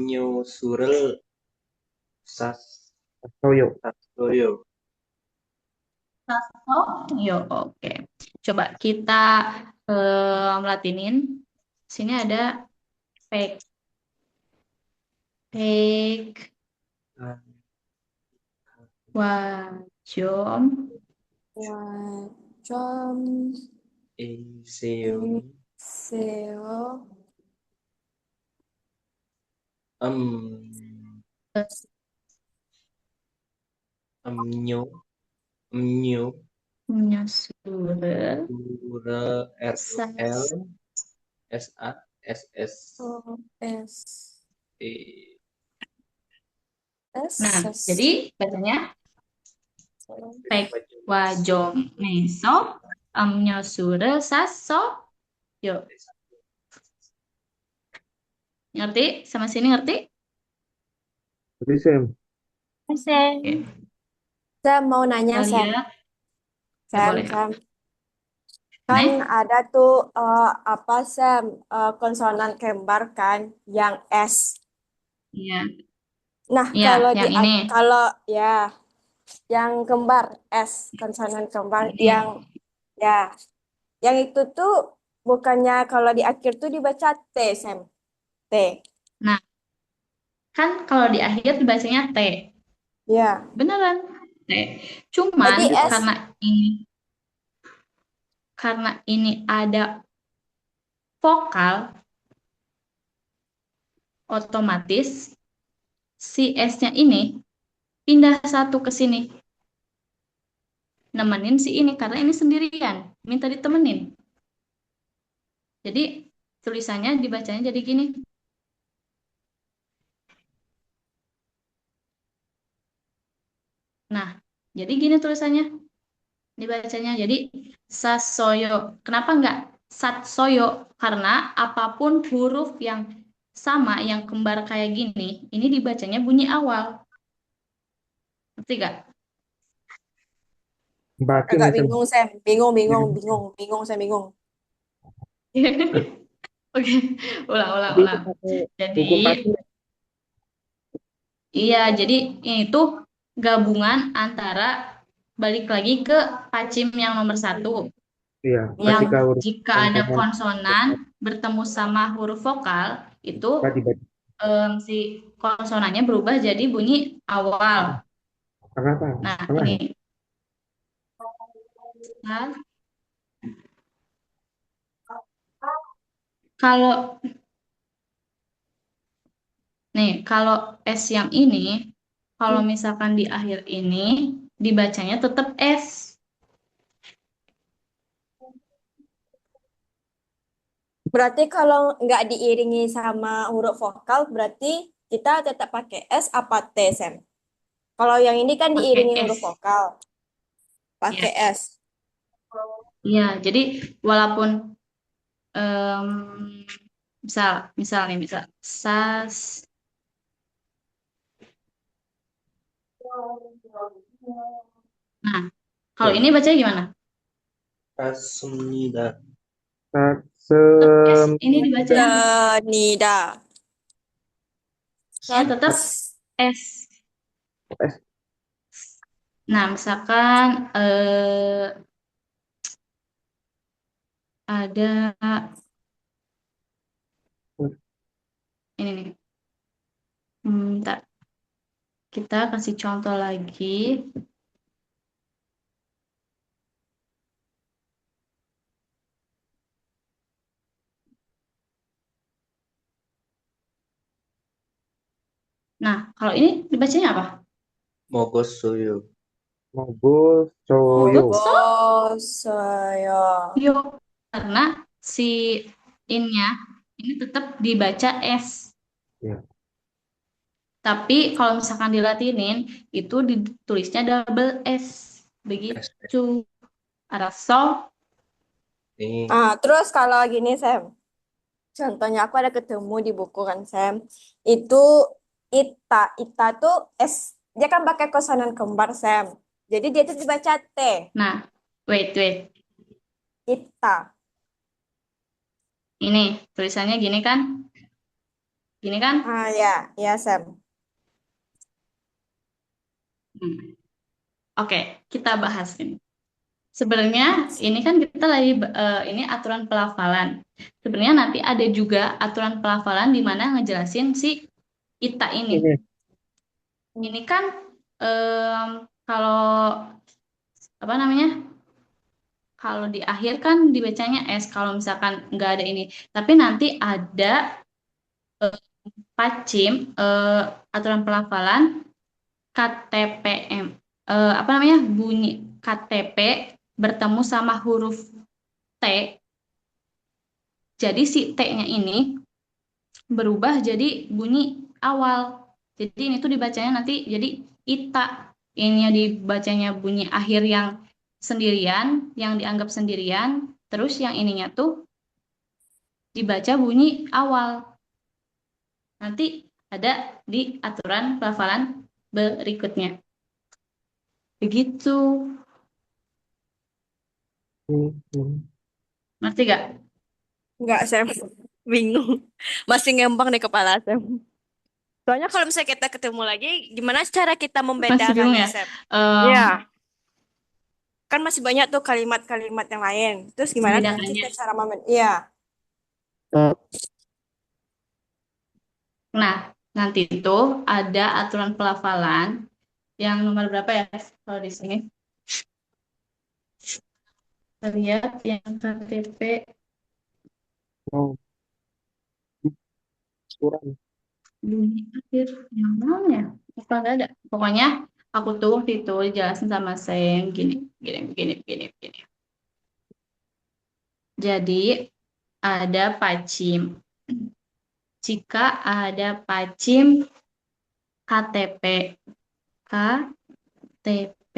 nyusurel sas Soyo. sasoyo. Yo, oke. Coba kita melatinin. Sini ada pek, wajom, Wajom. Iseo. Seo. Nyo. Nyo. nyosure, Sura R L S A S S O. S. E. S. Nah, S. jadi bacanya pek, wajom, meso, nyosure, saso. Yuk, ngerti? Sama sini ngerti? Jadi Sam. Sam. Oke. Sam mau nanya, Kita Sam. lihat. Ya Sam, boleh. Sam. Kan Nih, ada tuh apa Sam, konsonan kembar kan yang S. iya, Nah, iya, kalau yang ini, kalau ya yang kembar S, konsonan kembar yang ini. ya, yang itu tuh bukannya kalau di akhir tuh dibaca T, Sam. T. Nah, kan kalau di akhir dibacanya T, Ya. beneran T. Cuman Jadi S. ini karena ini ada vokal, otomatis si S-nya ini pindah satu ke sini, nemenin si ini karena ini sendirian, minta ditemenin. Jadi tulisannya dibacanya jadi gini. Nah, jadi gini tulisannya dibacanya. Jadi sasoyo. Kenapa enggak satsoyo? Karena apapun huruf yang sama, yang kembar kayak gini, ini dibacanya bunyi awal. Ngerti gak? Batin Agak nih Sam. bingung, Sam. Bingung, bingung, Jadi, bingung, bingung, saya bingung. Oke, ulang, ulang, tapi itu ulang. pakai Jadi, buku patin. iya, jadi ini tuh gabungan antara balik lagi ke pacim yang nomor satu, Iya, yang ketika huruf jika ada konsonan konsonan bertemu sama huruf vokal, itu dibaca. si konsonannya berubah jadi bunyi awal. Kenapa? Nah, Salah ya? ini. Nah, kalau kalau S yang ini, kalau misalkan di akhir ini dibacanya tetap S. Berarti kalau nggak diiringi sama huruf vokal, berarti kita tetap pakai S apa T, Sam? Kalau yang ini kan Pakai diiringi huruf S. vokal, Ya, pakai S. iya. Jadi walaupun em, misal, misal nih, misal sas. Nah, kalau Ya. ini bacanya gimana? Tasmida. Tetap S. Sem Ini dibacanya Senida. tetap Sats. S. S. Nah, misalkan ada ini nih. Bentar. Kita kasih contoh lagi. Nah, kalau ini dibacanya apa? Mogosuyo. Mogul Soyo. Mogotso Mogosoyo. yo. Karena si in-nya ini tetap dibaca S. Ya. Tapi kalau misalkan dilatinin, itu ditulisnya double S. S. Begitu. Ada so. Ini Ah, terus kalau gini, Sam. Contohnya aku ada ketemu di buku kan, Sam. Itu Ita. Ita tuh S. Dia kan pakai kosanan kembar, Sam. Jadi dia tuh dibaca T. Nah, wait, wait. Ita. Ini tulisannya gini kan? Gini kan? Ah, ya. Ya, Sam. Hmm. Oke, kita bahas ini. Sebenarnya ini kan kita lagi ini aturan pelafalan. Sebenarnya nanti ada juga aturan pelafalan di mana ngejelasin si ita ini. Ini Ini kan kalau apa namanya? Kalau di akhir kan dibacanya S kalau misalkan nggak ada ini. Tapi nanti ada eh, pacim aturan pelafalan KTPM. Apa namanya? Bunyi KTP bertemu sama huruf T. Jadi si T-nya ini berubah jadi bunyi awal. Jadi ini tuh dibacanya nanti jadi ita. Ini dibacanya bunyi akhir yang sendirian, yang dianggap sendirian. Terus yang ininya tuh dibaca bunyi awal. Nanti ada di aturan pelafalan berikutnya. Begitu. Hmm. Ngerti gak? Enggak, Sam. Bingung. Masih ngembang di kepala, Sam. Soalnya kalau misalnya kita ketemu lagi, gimana cara kita Masih bingung membedakannya, ya? Sam? Em, Ya, kan masih banyak tuh kalimat-kalimat yang lain. Terus gimana Membedakannya. kita cara Iya, Eh, Nah, nanti itu ada aturan pelafalan yang nomor berapa ya kalau di sini? Kita lihat yang KTP oh, kurang. bunyi akhir yang mana ya? Apa nggak ada? Pokoknya aku tuh waktu itu dijelasin sama Seng gini, gini, gini, gini, gini. Jadi ada pacim. Jika ada pacim KTP, KTP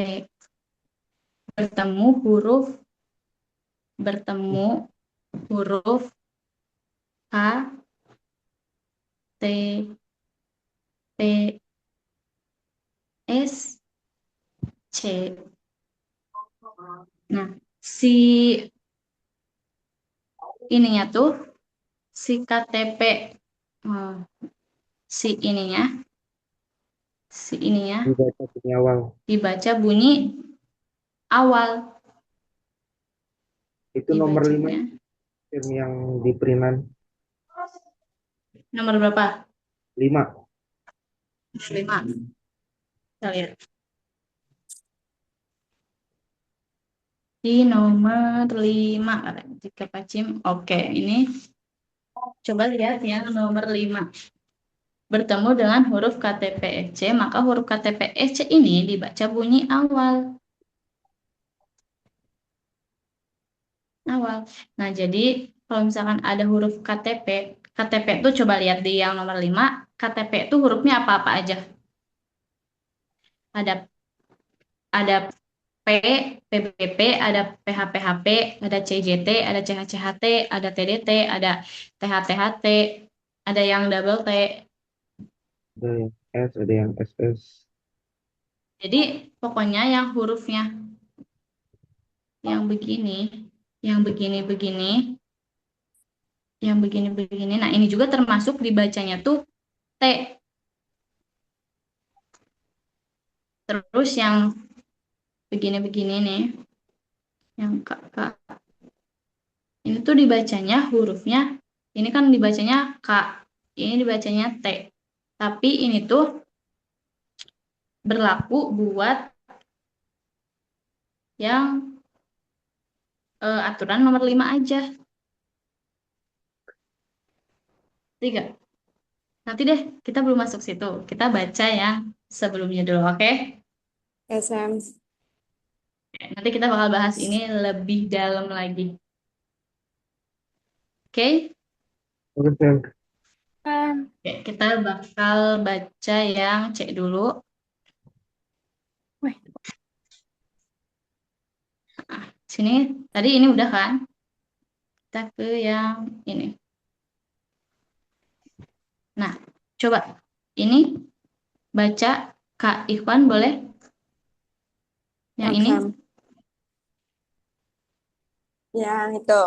bertemu huruf bertemu huruf K, T, P, S, C. Nah, si ininya tuh, si KTP, eh, si ininya, si ininya Dibaca bunyi awal. dibaca bunyi awal, Itu nomor 5 dibacanya. yang di perintan Nomor berapa? 5. 5. Kita lihat. Di nomor 5, jika pacim. Oke, ini coba lihat yang nomor 5. Bertemu dengan huruf KTP-FC, maka huruf KTP-FC ini dibaca bunyi awal. Awal. Nah, jadi kalau misalkan ada huruf KTP, KTP itu coba lihat di yang nomor 5, KTP itu hurufnya apa-apa aja. Ada P, PBP, ada PHPHP, ada CJT, ada CHCHT, ada TDT, ada THTHT, ada yang double T. Ada yang S, ada yang SS. Jadi pokoknya yang hurufnya yang begini, yang begini-begini, yang begini-begini. Nah, ini juga termasuk dibacanya tuh T. Terus yang begini-begini nih, yang K. Ini tuh dibacanya hurufnya, ini kan dibacanya K, ini dibacanya T. Tapi ini tuh berlaku buat yang aturan nomor 5 aja. Tiga. Nanti deh, kita belum masuk situ. Kita baca yang sebelumnya dulu, oke? SM. Nanti kita bakal bahas ini lebih dalam lagi. Oke? Oke, Sam. Kan. Oke, kita bakal baca yang C dulu. Wih, Sini, tadi ini udah kan? Kita ke yang ini. Nah, coba ini baca Kak Ikhwan boleh? Yang Oke. ini? Yang itu.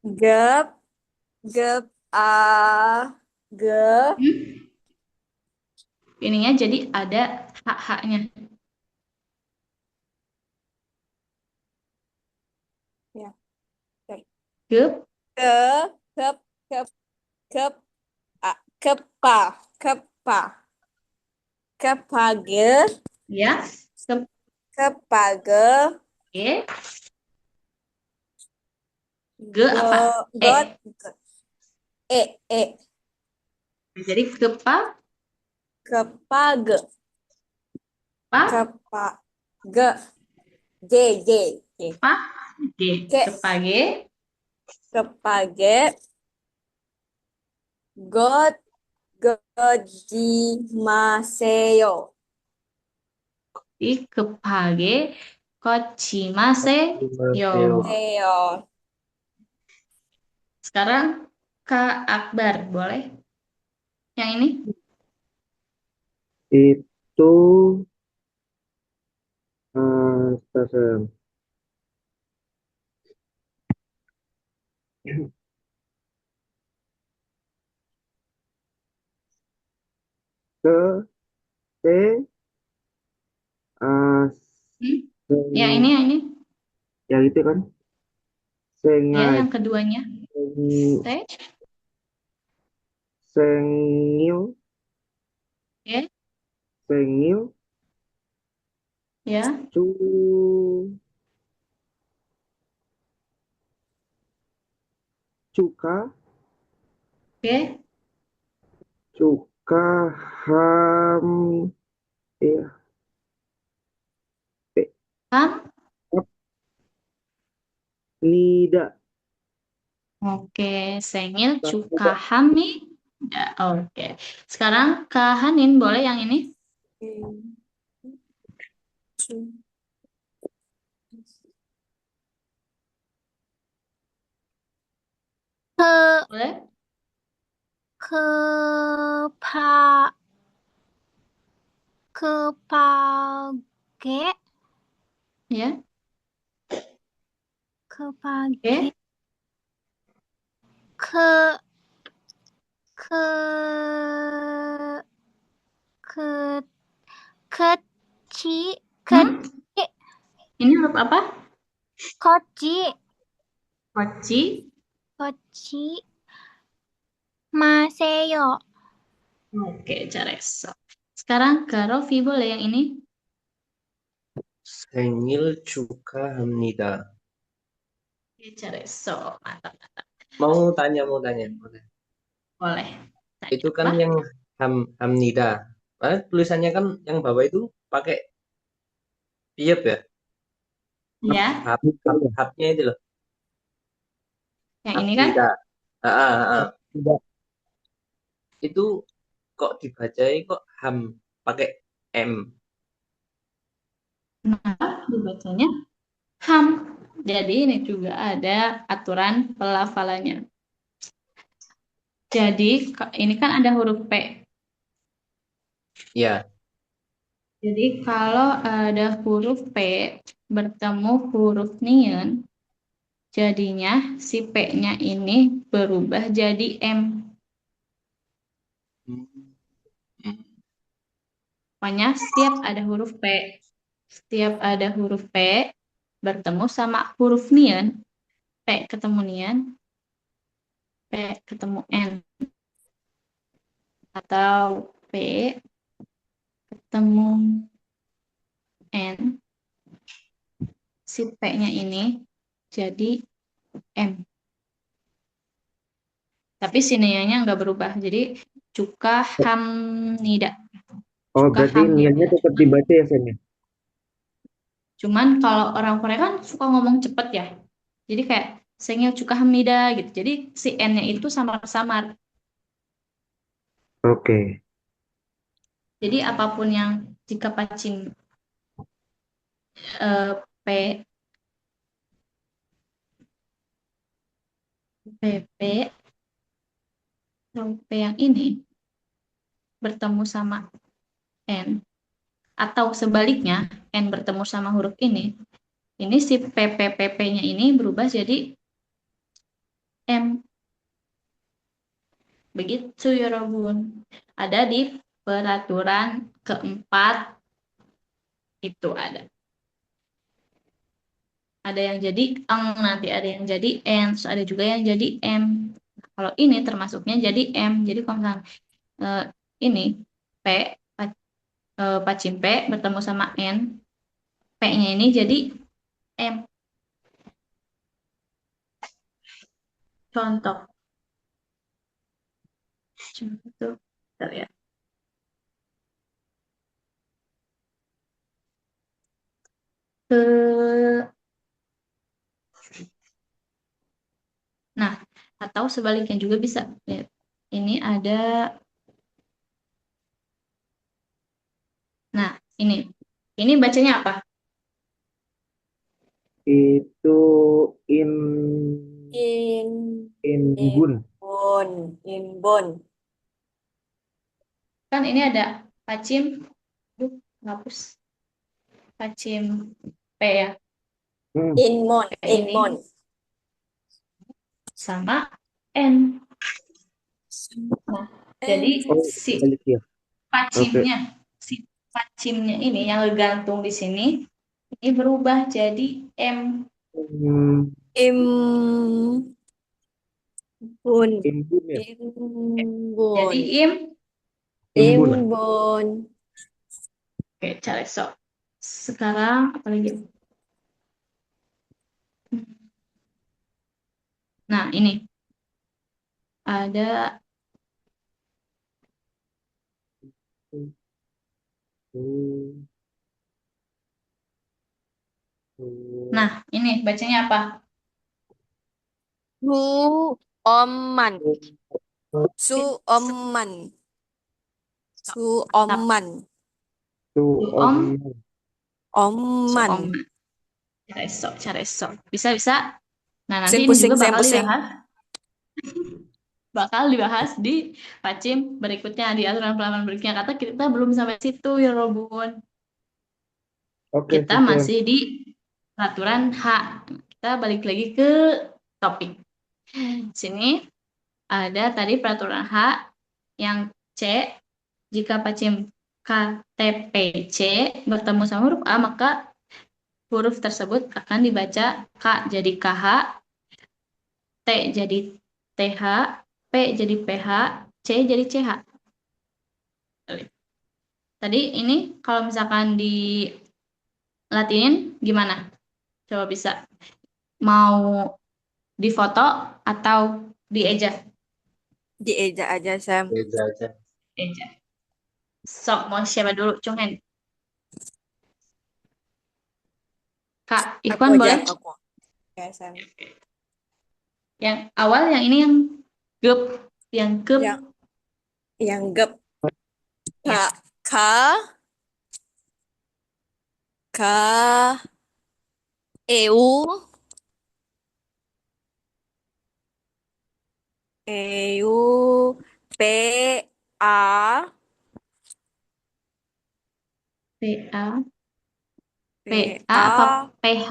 Gep, gep, ge, Hmm? Ininya jadi ada hak-haknya. ya. Oke. Gep, Ke, kep, kep, kep, kepa, kepa, kepage, ya. kepage, Ge, ge go, apa? got, E. e, Jadi kepa, kepage, pa, kepage, j, j, j, pa, ge. ke, Kepage, kepage, got, gojimaseyo, di kepage, kochimase, yo. Theo. seyo. Sekarang Kak Akbar, boleh? Yang ini? Itu Sam. Ke, se, uh, Hmm? Ya, seng, ini. ya gitu kan? Ya, Sengaja, yang keduanya. Se, sengil, ya, sengil, ya, cu, cuka, oke. cuka, ham, ya, eh, Ham, ap, nida. oke. Sengil, cuka, Coba. hami. Ya, oke. Sekarang kahanin boleh yang ini. Ke Boleh? kepa kepage Ya, kepage oke. ke ke ke keci Hmm? keci Ini huruf apa? koci Koci. koci maseyo Oke, Careso. Sekarang ke Rofi boleh yang ini? Sengil cuka hamnida. Oke, Careso. Mantap. Mau tanya. Boleh. Tanya Itu kan apa? yang hamnida. Karena tulisannya kan yang bawah itu pakai tiap ya. Ya, Hapnya itu loh. yang ini kan? Hamnida. Ah. Tidak. Itu kok dibacai kok ham pakai M. Kenapa dibacanya ham? Jadi ini juga ada aturan pelafalannya. Jadi ini kan ada huruf P. Ya. Jadi kalau ada huruf P bertemu huruf niun, jadinya si P-nya ini berubah jadi M. Hmm. Pokoknya setiap ada huruf P bertemu sama huruf niun, P ketemu niun, P ketemu N, atau P ketemu N, si P-nya ini jadi M. Tapi si niannya nggak berubah. Jadi cuka hamnida. Oh, Cuka berarti hamnida. niatnya tetap dibaca ya, Sen, ya? Cuman kalau orang Korea kan suka ngomong cepet ya. Jadi kayak sengil cuka hamnida gitu. Jadi si N-nya itu samar-samar. Oke. Jadi apapun yang jika pacing P, PP, atau P yang ini bertemu sama N, atau sebaliknya N bertemu sama huruf ini si PP-PP-nya ini berubah jadi M. Begitu ya Robun. Ada di peraturan keempat itu ada. Ada yang jadi eng, nanti ada yang jadi N, terus ada juga yang jadi M. Kalau ini termasuknya jadi M. Jadi kalau misalnya eh, ini P, pacim P bertemu sama N, P-nya ini jadi M. Contoh. Contoh. Bentar ya. Nah, atau sebaliknya juga bisa. Lihat. Ini ada, nah ini. Ini bacanya apa? Itu in In inbun. inbon. Kan ini ada pacim, aduh, hapus. Pacim P ya. Hmm. Inmon, Kayak ini. inmon. sama N. Nah, jadi N. Oh, si balik ya. Oke. pacimnya, si pacimnya ini yang gantung di sini, ini berubah jadi M. Hmm, Imbun. imbun ya. Jadi Imbun. im. Imbun. Imbun. Oke, cari sok. Sekarang apa lagi? Nah, ini ada. Hmm, Nah, ini bacanya apa? Suoman. Suoman. Sok. Tap. Suoman. Tuh, Tuh, om. Om. So, Oman. Om. Cari sok, cari sok. Bisa, bisa. Nah, nanti Saya ini pusing, juga saya bakal pusing. dibahas. Bakal dibahas di pacim berikutnya, di aturan pelafalan berikutnya. Kata kita belum sampai situ, ya Robun. Oke, Kita Sam. masih di peraturan H. Kita balik lagi ke topik. Sini ada tadi peraturan H yang C. Jika pacim KTPC bertemu sama huruf A, maka huruf tersebut akan dibaca K jadi KH, T jadi TH, P jadi PH, C jadi CH. Tadi ini kalau misalkan di Latinin gimana? Coba bisa. Mau difoto atau dieja? Dieja aja, Sam. Beda aja. Eja. Sok, mau siapa dulu? Cungen. Kak Aku Ikhwan aja, boleh? aku. Ya, Sam. Yang awal, yang ini yang gep. Yang gep. Yang gep. Ya. Ka, ka, ka, eu, eu, p, a, PA. p, PA apa a, PH?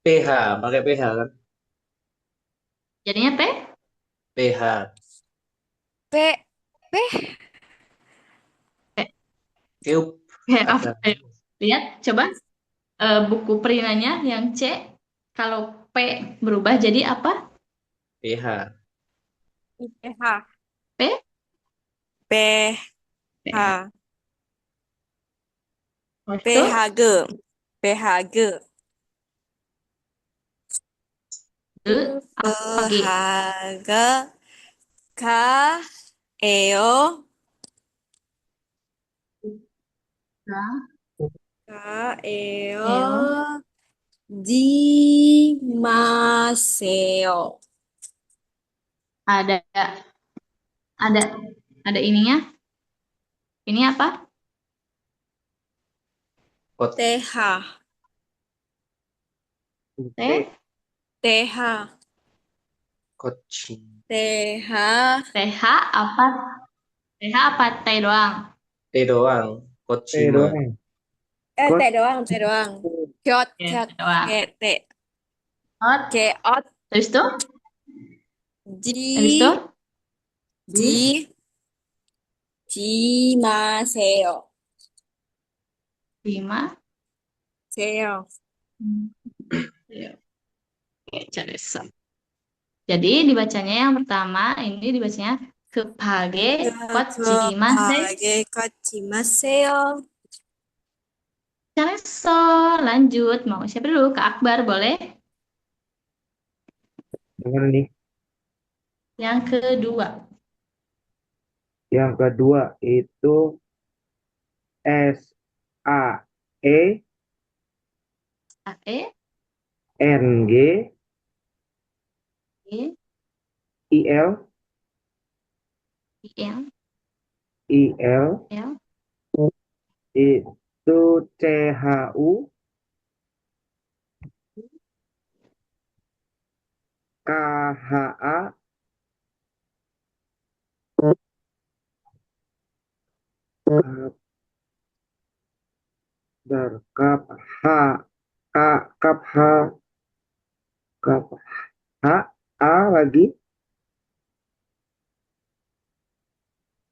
PH, pakai PH kan? Jadinya P? PH. p, p, P. Cube P apa? ada. Lihat, coba buku perinanya yang C. Kalau P berubah jadi apa? PH. ph, P? p, PH. h, Terus itu phg, phg, G apa G? phg, ka, eo, K, ka, eo, L, dimaseo. ada ada ada ininya. Ini apa? Kot, TH, T, T. TH, coaching. TH, TH apa? TH apa T doang? T doang. T Kojima. doang. T Kot. doang, T doang. Kiot, Ya, kiot, T doang. T, Not. keot, Habis itu? Habis itu? ji, ji, jimaseo. 5. Seo. Ya, oke, cari sub. Jadi dibacanya yang pertama, ini dibacanya kepage kotjimase Kepage kojimaseo. careso. Lanjut, mau siapa dulu? Ke Akbar, boleh? Yang mana nih? Yang kedua, Yang kedua itu S A E AE, N G E, I L IL, I L L, itu C H U K H A Kap dar Kap H K Kap H Kap H A lagi,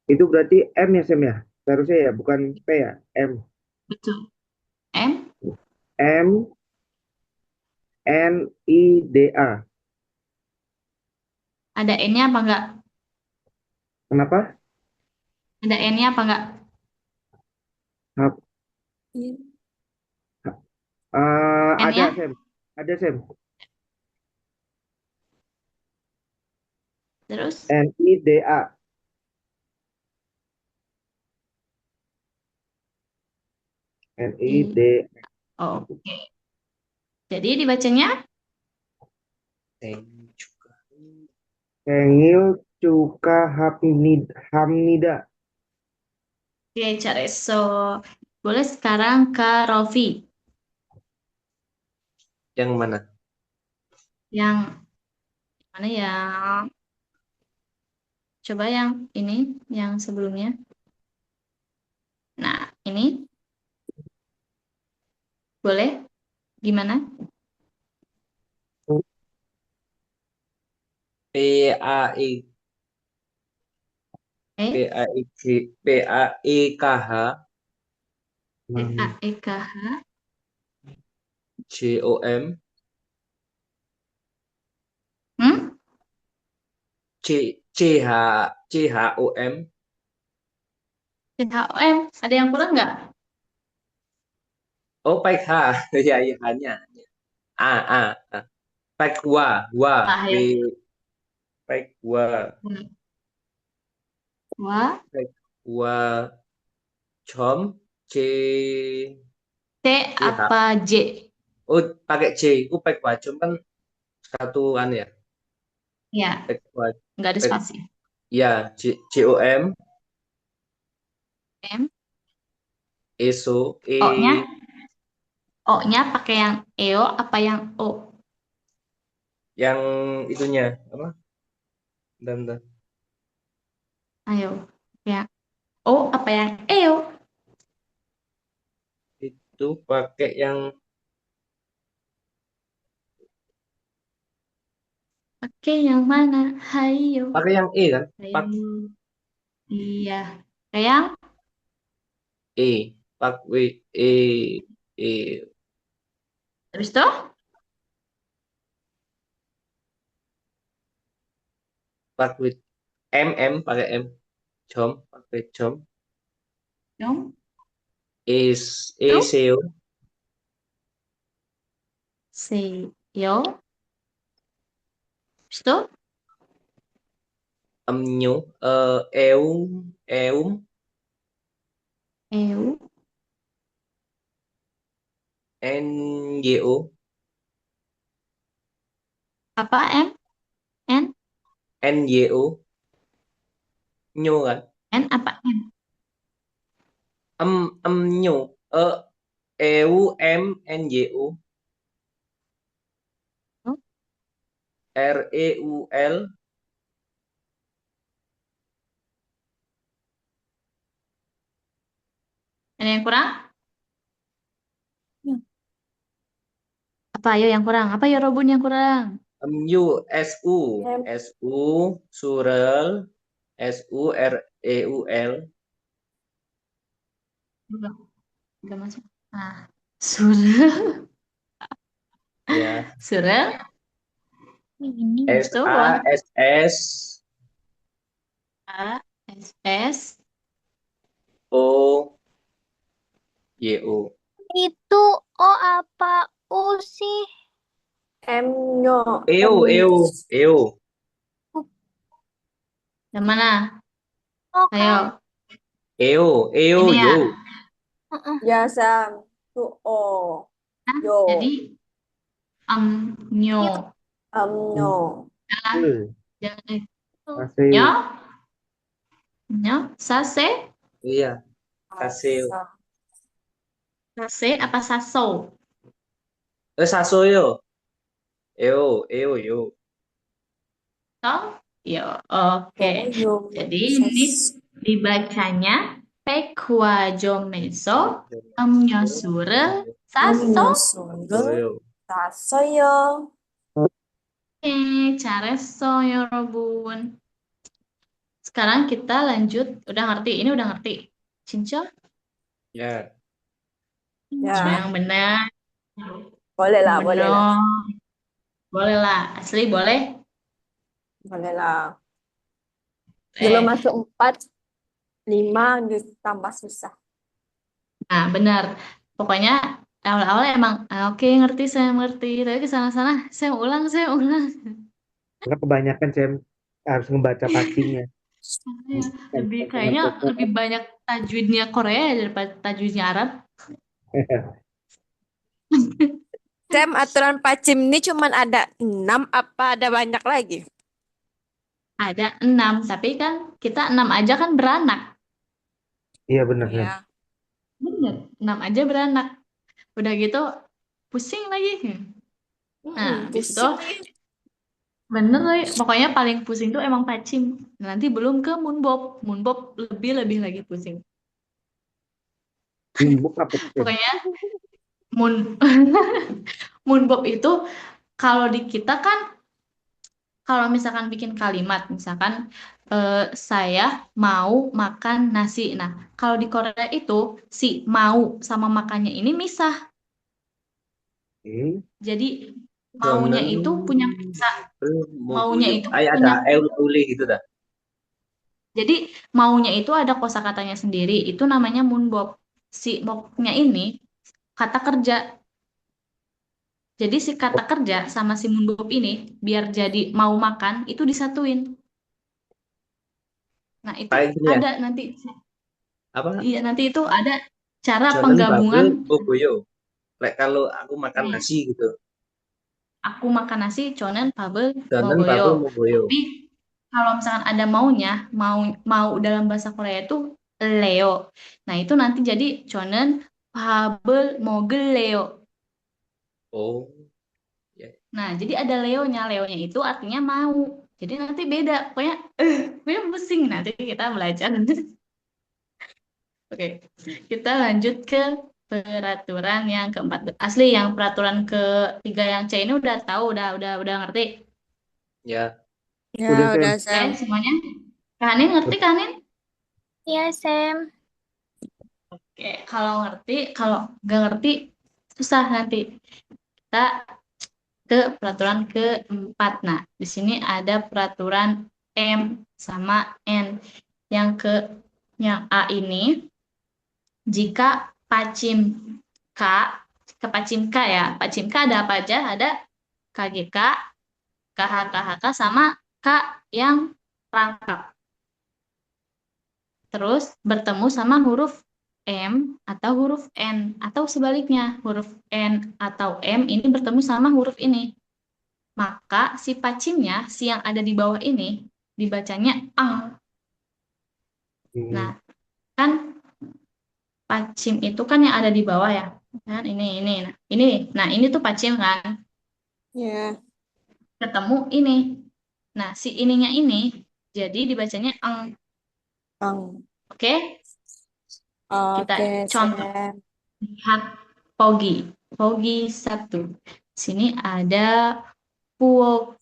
itu berarti M ya Sam ya? Seharusnya ya, bukan P ya, M. Betul. M. M N I D A. Ada N-nya apa enggak? Kenapa? Ada N-nya apa enggak? Hap- Iya. ada N-nya? Sam, ada Sam. Terus N I D A. N I di. D. Oke. Jadi dibacanya Teng juga. Tengil Cuka Hamnida. oke, Careso. Boleh sekarang ke Rofi. Yang mana? Yang mana ya? Coba yang ini, yang sebelumnya. Nah, ini boleh? Gimana? P A E E, P A E K H P-A-E-K-H. JOM Hmm? CHOM. C-H-O-M. Ada yang kurang nggak? Oh, baik H. Ya, ya hanya. A A A. Baik wa Ah, W ya. baik wa Hmm. Wah. baik wa com C C CH. apa J? Oh, pakai C. Oh, baik wa com kan satu kan ya. Ya, Baik wa nggak ada baik spasi. ya COM M. ESO O-nya? O-nya pakai yang EO apa yang O? yang itunya apa? Dan Ayo. Yang O apa yang EO? itu Pakai yang mana? Hayo. pakai yang E kan? Pak Hayo. Iya. Kayak yang E Pak W E E habis itu? Pak with pakai M com pakai com Dong. is Itu? ECO Si. Yo. Habis itu? amnyo eum EU. NYO Apa M? N? NYO nyo kan N apa M? amnyo EUMNYO Oh, REUL ada yang kurang? Apa ayo yang kurang? Apa ya Robun yang kurang? amnyo SU M. SU surel SUREUL Enggak, enggak masuk. Ah, Surel. ya Surel. Ini. Habis itu bawah SASS A, S, S. OYO Itu O apa U sih? M nyo. EO M. EO EO Yang mana? O kan? Ayo. EO EO Ini ya. yo Heeh. Ya Sam. Tu O. Nah, Yo. jadi nyo. Yuk. Nyo. Jangan Tuh. nyo, Aseo. nyo, sase, iya kasih Asa. sase apa saso? Sasoyo EO EO yo Toh, yo, oke. Oh, yo. Jadi ini Sas. dibacanya Pekwajomeso, Amnyosure, Saso. Nyo. Sungguh. Soyo Sasoyo. Careso yorobun. Sekarang kita lanjut. Udah ngerti? Ini udah ngerti. Cinca? Ya. Coba Ya, yang benar. boleh Yang lah, boleh lah. benar. Boleh lah. Asli boleh. Boleh lah. Belum Eh, masuk 4, 5 tambah susah. nah benar. Pokoknya awal-awal emang oke ngerti saya ngerti. Tapi ke sana-sana saya ulang. Karena kebanyakan saya harus ngebaca pacingnya. Ya, lebih kayaknya lebih banyak tajwidnya Korea daripada tajwidnya Arab. Sam, aturan pacim ini cuman ada 6 apa ada banyak lagi? Ada 6, tapi kan kita 6 aja kan beranak. Iya benar Sam. Ya. Bener, 6 aja beranak. Udah gitu pusing lagi. Nah, habis itu Pusing nih. bener lagi. Pokoknya paling pusing tuh emang pacim. Nanti belum ke Moonbob. Moonbob lebih-lebih lagi pusing. Numbuk apa tuh Sam? Pokoknya Moon Moonbob itu kalau di kita kan kalau misalkan bikin kalimat, misalkan saya mau makan nasi. Nah, kalau di Korea itu si mau sama makannya ini misah. Oke. Jadi maunya Jonen itu punya misah. mau Maunya boyo. itu Ay ada punya. eule gitu dah. Jadi maunya itu ada kosakatanya sendiri. Itu namanya moonbob. Si moknya ini kata kerja. Jadi si kata kerja sama si moonbob ini biar jadi mau makan itu disatuin. Nah, itu Kayak gini ya. ada nanti. Apa? Iya, nanti itu ada cara Jonen penggabungan. babel boboyo. Kayak kalau aku makan Hmm, nasi gitu. aku makan nasi, conen, pabel, Jonen boboyo. babel boboyo. Tapi kalau misalkan ada maunya, mau mau dalam bahasa Korea itu Leo. Nah, itu nanti jadi conen, pabel, mogel, Leo. Oh, ya. Nah, jadi ada Leonya. Leonya itu artinya mau. Jadi nanti beda. Pokoknya pusing nanti kita belajar. Oke, kita lanjut ke peraturan yang keempat. Asli yang peraturan ketiga yang C ini udah tahu, udah ngerti. Ya. Udah Ya, Sam. udah Oke, Sam. semuanya. Kanin ngerti Kanin? Ya, Sam. Oke, kalau ngerti, kalau nggak ngerti susah nanti. Kita ke peraturan keempat. Nah, di sini ada peraturan M sama N. Yang ke yang A ini jika pacim K ke pacim K ya. Pacim K ada apa aja? Ada KGK, KHKHK sama K yang rangkap. Terus bertemu sama huruf M atau huruf N atau sebaliknya huruf N atau M ini bertemu sama huruf ini. Maka si pacimnya, si yang ada di bawah ini dibacanya ang. Nah, Hmm. kan pacim itu kan yang ada di bawah ya. Kan ini. Nah, ini tuh pacim kan. Ya. Ketemu ini. Nah, si ininya ini jadi dibacanya ang. Ang. Oke? Kita Oke, contoh Sam. lihat Pogi. Pogi satu. Sini ada Puok.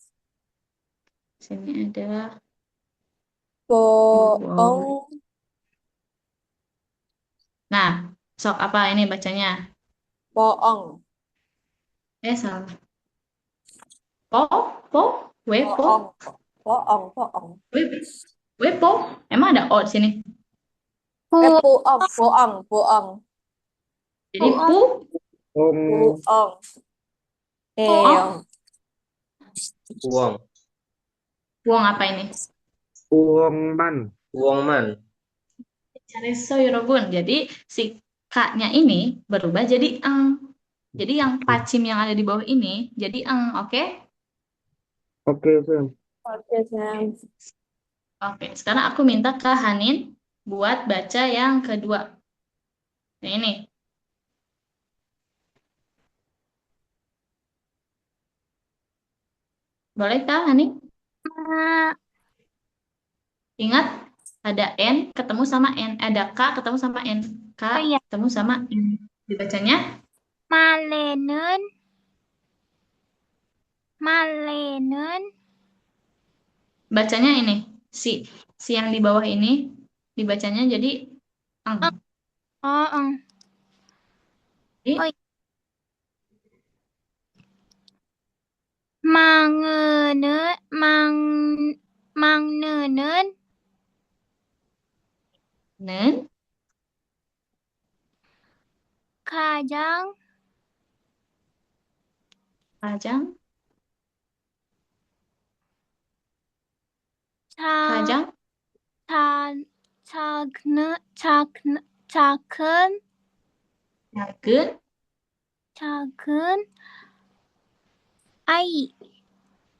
Sini ada Puok. Boong. Nah, sok apa ini bacanya? Boong. Salah. Po, po, wepo, Boong. Boong. Boong. wep, wepo. Emang ada O di sini. Puong. Boong. Boong. Jadi pu, Om Puong. oh, Eong. Uang. buang apa ini? Uongman. Uang man. Cari soyorobun. Jadi si K-nya ini berubah jadi ang. Jadi yang pacim yang ada di bawah ini jadi ang, oke? Oke Sam. Oke, Sam. Oke, sekarang aku minta ke Hanin buat baca yang kedua. Nah, ini. Boleh Kak, Hanin? Ah, Ingat, ada N ketemu sama N. Ada K ketemu sama N. K oh iya. ketemu sama N. Dibacanya Malenen. Malenen. Bacanya ini, si yang di bawah ini dibacanya jadi ang. Oh, Jadi oh, mangene, mangnenen, nen, kajang, kajang, ca, kajang, ca, cagne, cagne, caken, cakeun. caken, ai,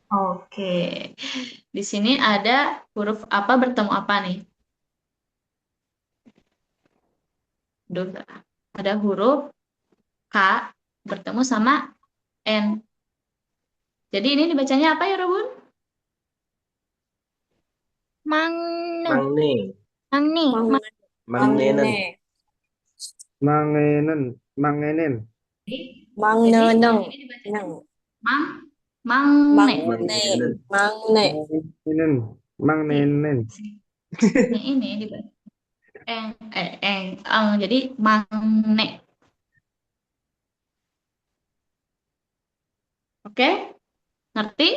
Oke. Di sini ada huruf apa bertemu apa nih? Duh, ada huruf K bertemu sama N. Jadi ini dibacanya apa ya, Robun? mangne, Mangne, mangne, Mang mannenen, mangne, Mangenen, mangenen, Jadi yang mangneneng, ini dibacanya neng, mang, mangne. mangne, mannenen. mangne, mangenen, mangnenen. Yang ini dibaca jadi mangne. Oke? Ngerti?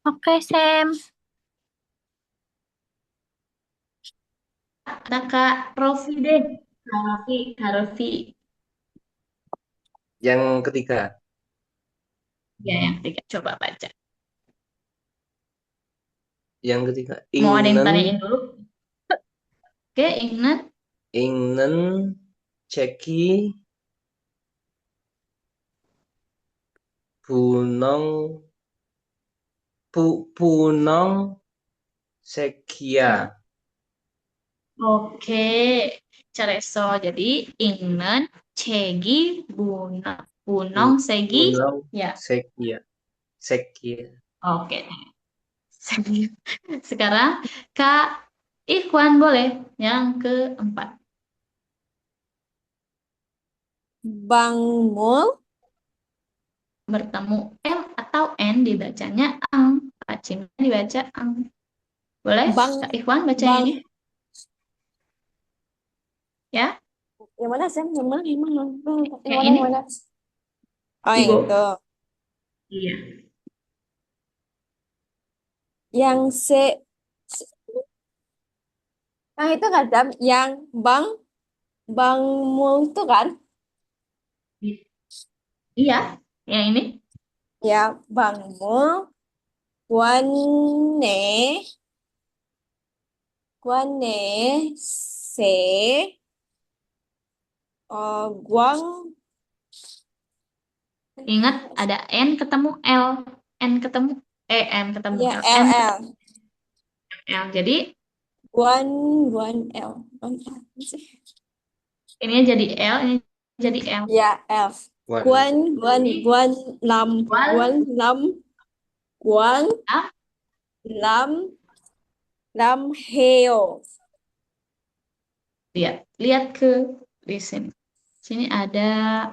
Oke, Sam. Ada Kak Rofi deh. Kak Rofi. Yang ketiga, Ya, yang ketiga. Coba baca. Mau ada yang ingnen, tanyain dulu? Oke, ingat. ingnen, ceki, bunong, punong, sekia. Oke, Careso. Jadi, ingen, cegi, bunong, segi. Punong, Ya, sekia, sekia. oke. Segi. Sekarang, Kak Ikhwan boleh. Yang keempat. bangmul, Bertemu M atau N dibacanya ang. Pacingnya dibaca ang. Boleh? bang, Kak Ikhwan baca yang bang, ini? Ya, yang mana Sam? Yang mana? Yang mana? Yang yang mana? ini. Yang mana? Oh, yang Igo. itu. Iya. Yang yang itu kan Sam? Yang bangmul itu kan? Iya, yang ini. Ya, bangmul, guane, guane, se, guang, Ingat ada N ketemu L. N ketemu M ketemu ya L. L M L, ketemu L. Jadi guan, guan L, guan L. ini jadi L, ini jadi L. Ya L. Wan, Jadi Guan lam, guan wal lam, guan ah, lam, lam heo. lihat ke di sini. Sini ada.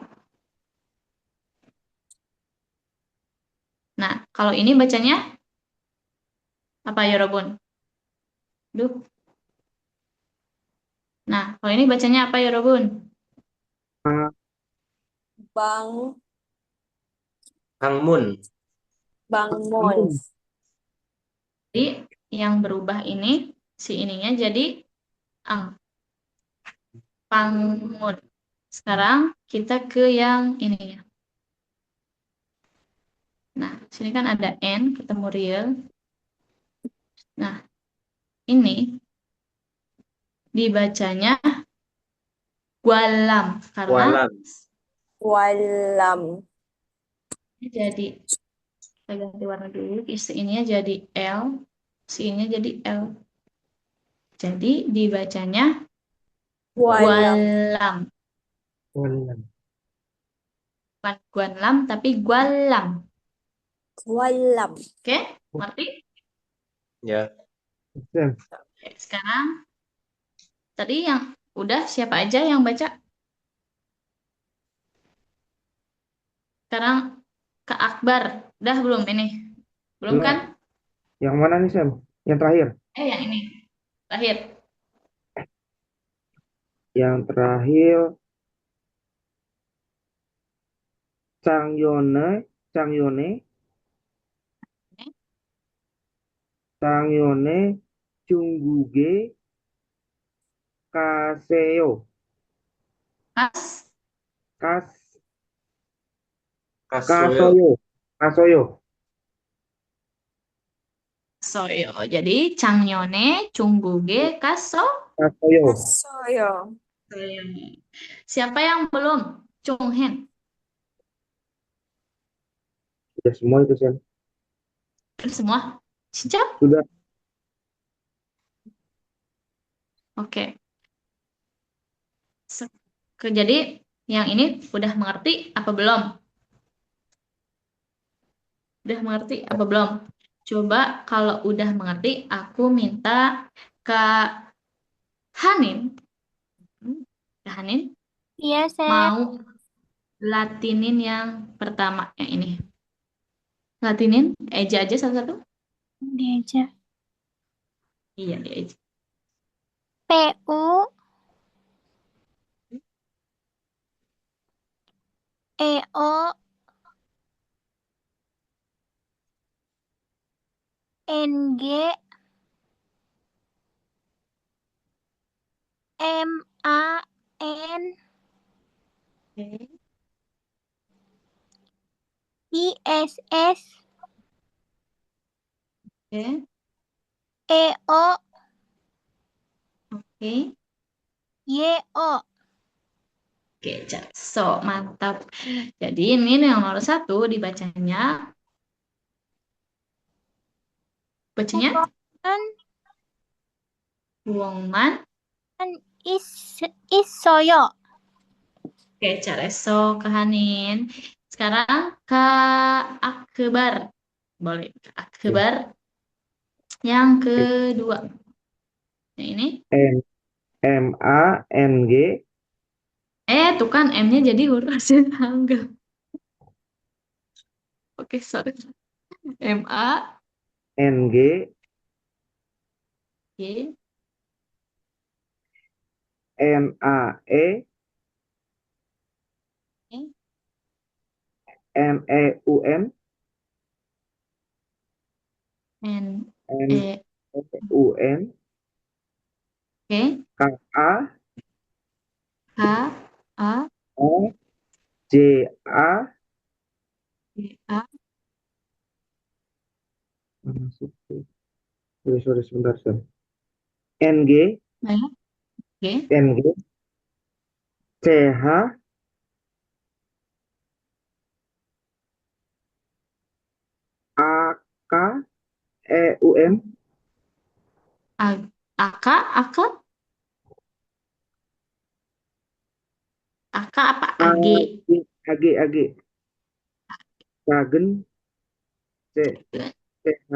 Nah, kalau ini bacanya apa ya, Robun? Duh. Nah, kalau ini bacanya apa ya, Robun? Bang, Hangmun, bangmon. Jadi yang berubah ini si ininya jadi ang, pangun. Sekarang kita ke yang ininya. Nah, sini kan ada N ketemu real. Nah, ini dibacanya gualam karena walam, Walam. ini jadi kita ganti warna dulu. Si ininya jadi L, si ininya jadi L. Jadi dibacanya Walam. gualam. Walam. Bukan gualam tapi gualam. Walam. Oke, ngerti? ya, Sam, Oke, sekarang tadi yang udah siapa aja yang baca? Sekarang Kak Akbar. Udah belum ini? Belum Belum. kan? Yang mana nih, Sam? Yang terakhir. Yang ini. Terakhir. Yang terakhir, Changyone, Changyone, Changyone, Chungguge, Kaseo, Kas. Kas, Kasoyo. Kasoyo, Kasoyo. Soyo. Jadi Changyone, Chungguge, Kaso. Kasoyo. Kasoyo. Soyo. Siapa yang belum? Chunghen. Sudah semua itu, Sam. Udah semua? Siap? Sudah. Oke. Se- Jadi yang ini udah mengerti apa belum? Udah mengerti apa belum? Coba kalau udah mengerti, aku minta Kak Hanin. Kak Hanin Iya, Sam. mau latinin yang pertama, yang ini. Latinin, Eja aja satu-satu. Dia aja. Iya, dia Eja. PU EO NG MAN Oke. ISS Oke. EO Oke. YO. Oke, so mantap. Jadi ini yang nomor satu dibacanya, bacanya Kan Wongman. Isoyo. Oke, Careso ke Hanin. Sekarang Kak Akbar. Boleh, Kak Oke. Akbar. Yang kedua. Yang ini. MANG, Tuh kan M-nya jadi huruf asli tangga. Oke, sorry. M-A-G. NG, NAE, NEUN, N, E, NEUN, Oke. KA, H, A, JA, G, A. sorry, sebentar, Sam. NG, Banyak. Oke. NG, CH, AK, EUN, A, AK, AK, AK apa? AG. AG, AG, Kagen, C, CHAGEUN,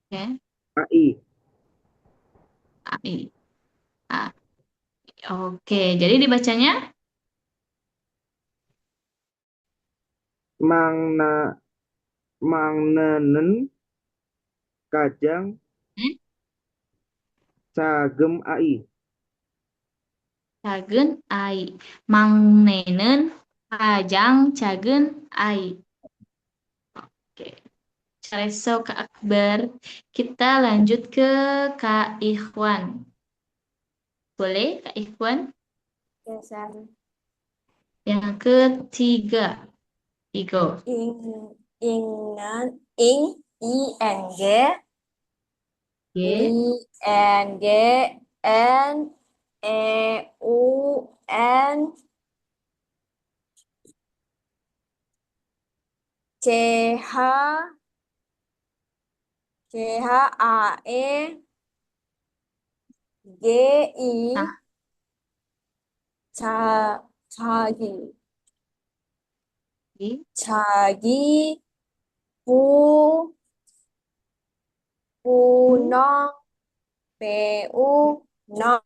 Oke. AI, AI. A. Oke, jadi dibacanya Mangna, Mangnenen, Kajang, hmm? Cagem AI. Cagen AI. Mangnenen Kajang Cagen AI. Oke. Careso Kak Akbar. Kita lanjut ke Kak Ikhwan. Boleh Kak Ikhwan? Ya, Sam. Yang ketiga. Igo. Ingnan, ING, G. NEUN, CH, CHAE, GI, Nah, 자기, G. 자기, 부, 분홍, 배우, 능,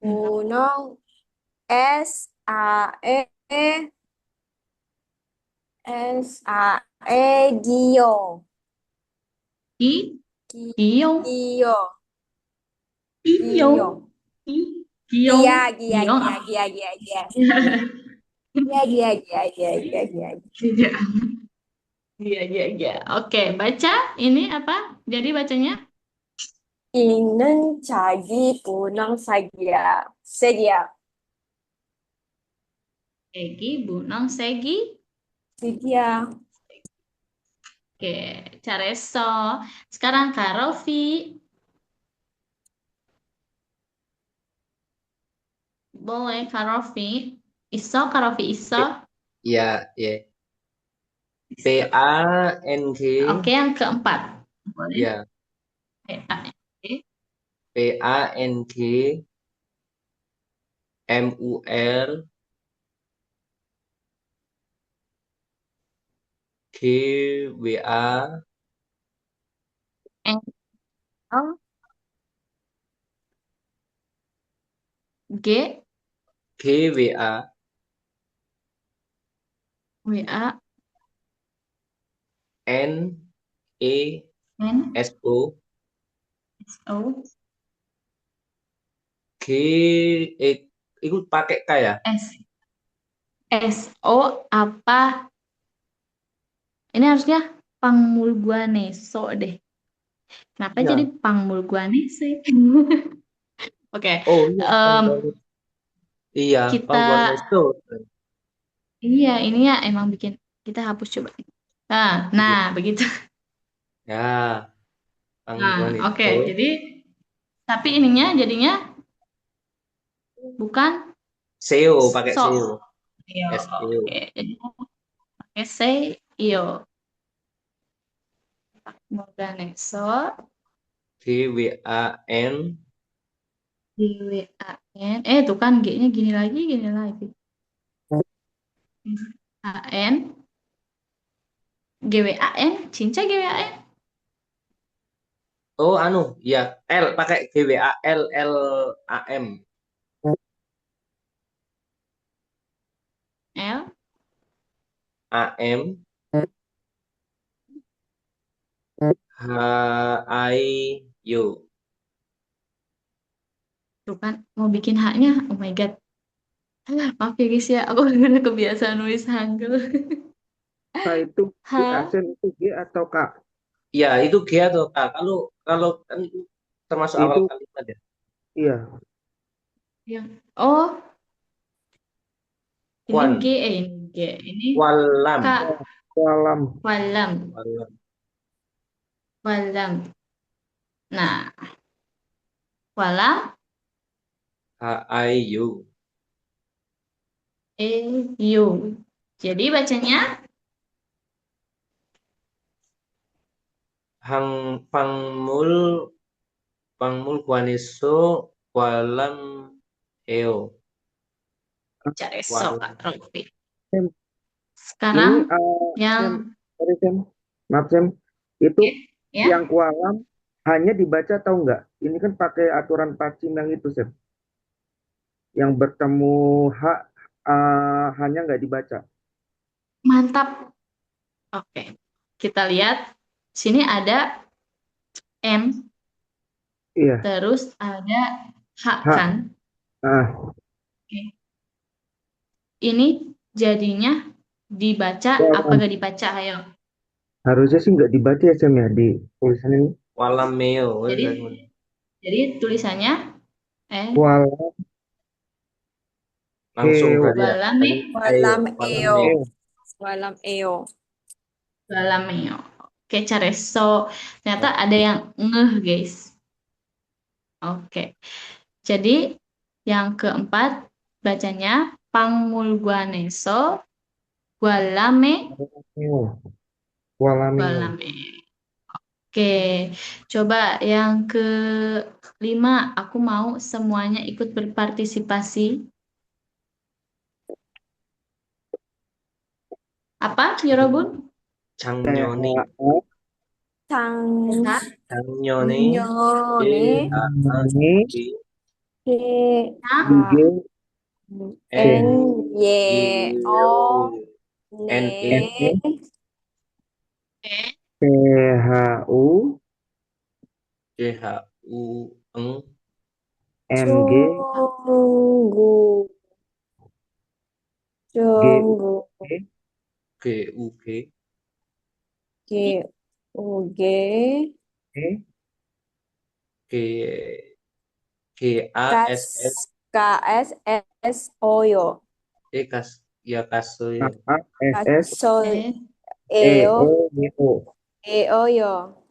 분홍, S, A E S A E Gio. Ki, Gi- Gio, Gio. Gio, Gio. Ki, Giong, Gia, Gia, Giong Gia, apa? Gia, Gia, Gia. Gia, Gia, Gia, Gia, Gia, Gia. Iya, iya, iya, iya. Oke, baca ini apa? Jadi bacanya 이는 자기 분홍색이야. 색이야. Egi, Bunong, Segi. 색이야. Oke, Careso. Sekarang Kak Rofi. Boleh Kak Rofi. Iso, Kak Rofi Iso. Ya, ya. Iso. PANG, Oke, yang keempat. Boleh. ya. Oke. PANG MUL GWA N, L, G, GWA W, A, N, NESO O, G eh, itu pakai K ya? S. S, O, apa? Ini harusnya Pangmulguaneso deh. Kenapa jadi Iya. Pangmulguanese? Oke, Oh iya, em, iya, kita Pangbuanesto. iya ini ya emang bikin kita hapus coba. Nah, Iya. begitu. Ya, Nah, oke. Pangbuanesto. Jadi tapi ininya jadinya bukan SEO pakai so. SEO. Iyo, SEO. oke. Jadi pakai say iyo. Pangmulguaneso GWAN di WAN. Tuh kan G-nya gini lagi, gini lagi. AN, GWAN, Cinca GWAN, Oh anu, ya L pakai GWA LLAM L, AM HIU. tuh kan mau bikin haknya. Oh my God. Maaf ya guys ya, aku udah kebiasaan nulis Hangul. K itu G, H, aksen itu G atau K? Ya, itu G atau K. Kalau kalau kan itu termasuk awal Itu kalimat ya. iya. yang oh ini G, Kwan, ini G, ini K, walam, Kolam. walam, walam. walam. Nah, walam, HIU. U. Jadi bacanya Hang pangmul pangmul kuaniso walam eo. cari sok Walam. Kak Rofi. Sam, Sekarang ini yang Sam, sorry Sam, maaf Sam, itu ya, yang kualam hanya dibaca atau enggak? Ini kan pakai aturan pacim yang itu Sam, yang bertemu hak hanya nggak dibaca. mantap. Oke, kita lihat sini ada M, Iya, terus ada H hak. kan. Ah, Oke. Ini jadinya dibaca apa kualam. gak dibaca? Ayo. Harusnya sih nggak dibaca ya Sam ya di tulisan ini. Walam meo. Jadi tulisannya Kualam Langsung heo. berarti ya. walame, Ayo, Walam walam eo. meo. Heo. Walam eo. walameo. Oke, careso. Ternyata Nah, ada yang ngeh, guys. Oke. Jadi yang keempat bacanya Pangmulguaneso Gualame Heo. Kualam heo. Gualame. Oke, coba yang kelima, aku mau semuanya ikut berpartisipasi. Apa, Yorobun? Changnyeoni. Sang Changnyeoni. nyoni A A Ini ke Nah, a G N N Y Y O N E Ne Oke. P H U C H U N N G Cunggu G U Cunggu G G U G G U G E G G A Kas S S K S S O yo Kas ya A Kasoyo. A S S Kaso E Eo O Y O. Eo yo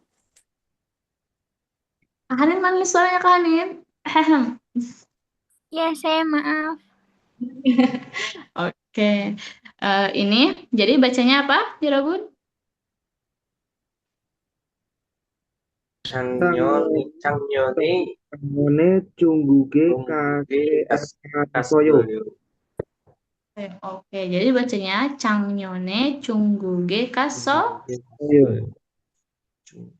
Kanin manis suaranya Kanin. Ahem. Ya, saya maaf. Oke. Ini jadi bacanya apa, Jirobun? Changnyeoni Changnyeoni Mone Cungguge Tungguge Kasoyo. Kasoyo. Oke, jadi bacanya Changnyeone Chungguge Tungguge Ayo. Kasoyo.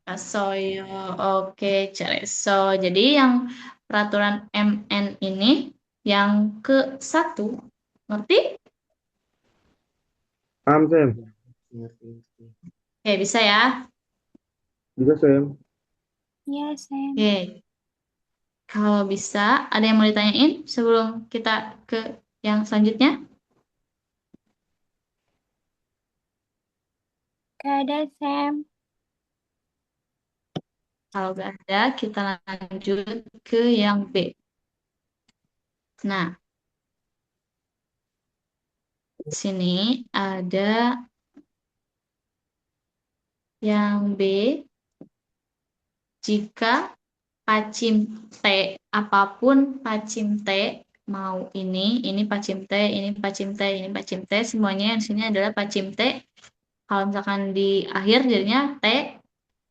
Kasoyo. Oke, Cereso. Jadi yang peraturan MN ini yang ke satu, ngerti? Paham, Sam? Oke, bisa ya. Bisa, Sam? Ya, saya. Oke, kalau bisa, ada yang mau ditanyain sebelum kita ke yang selanjutnya? Gak ada, Sam. Kalau nggak ada, kita lanjut ke yang B. Nah, sini ada yang B. Jika pacim T, apapun pacim T, mau ini pacim T, ini pacim T, ini pacim T, semuanya yang sini adalah pacim T. Kalau misalkan di akhir jadinya T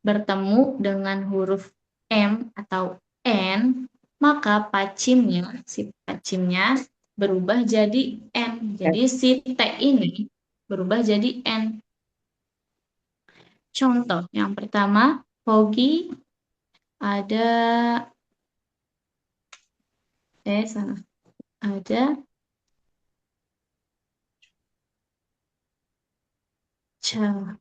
bertemu dengan huruf M atau N, maka si pacimnya berubah jadi N. Jadi si T ini berubah jadi N. Contoh yang pertama, Hogi ada sana ada ca.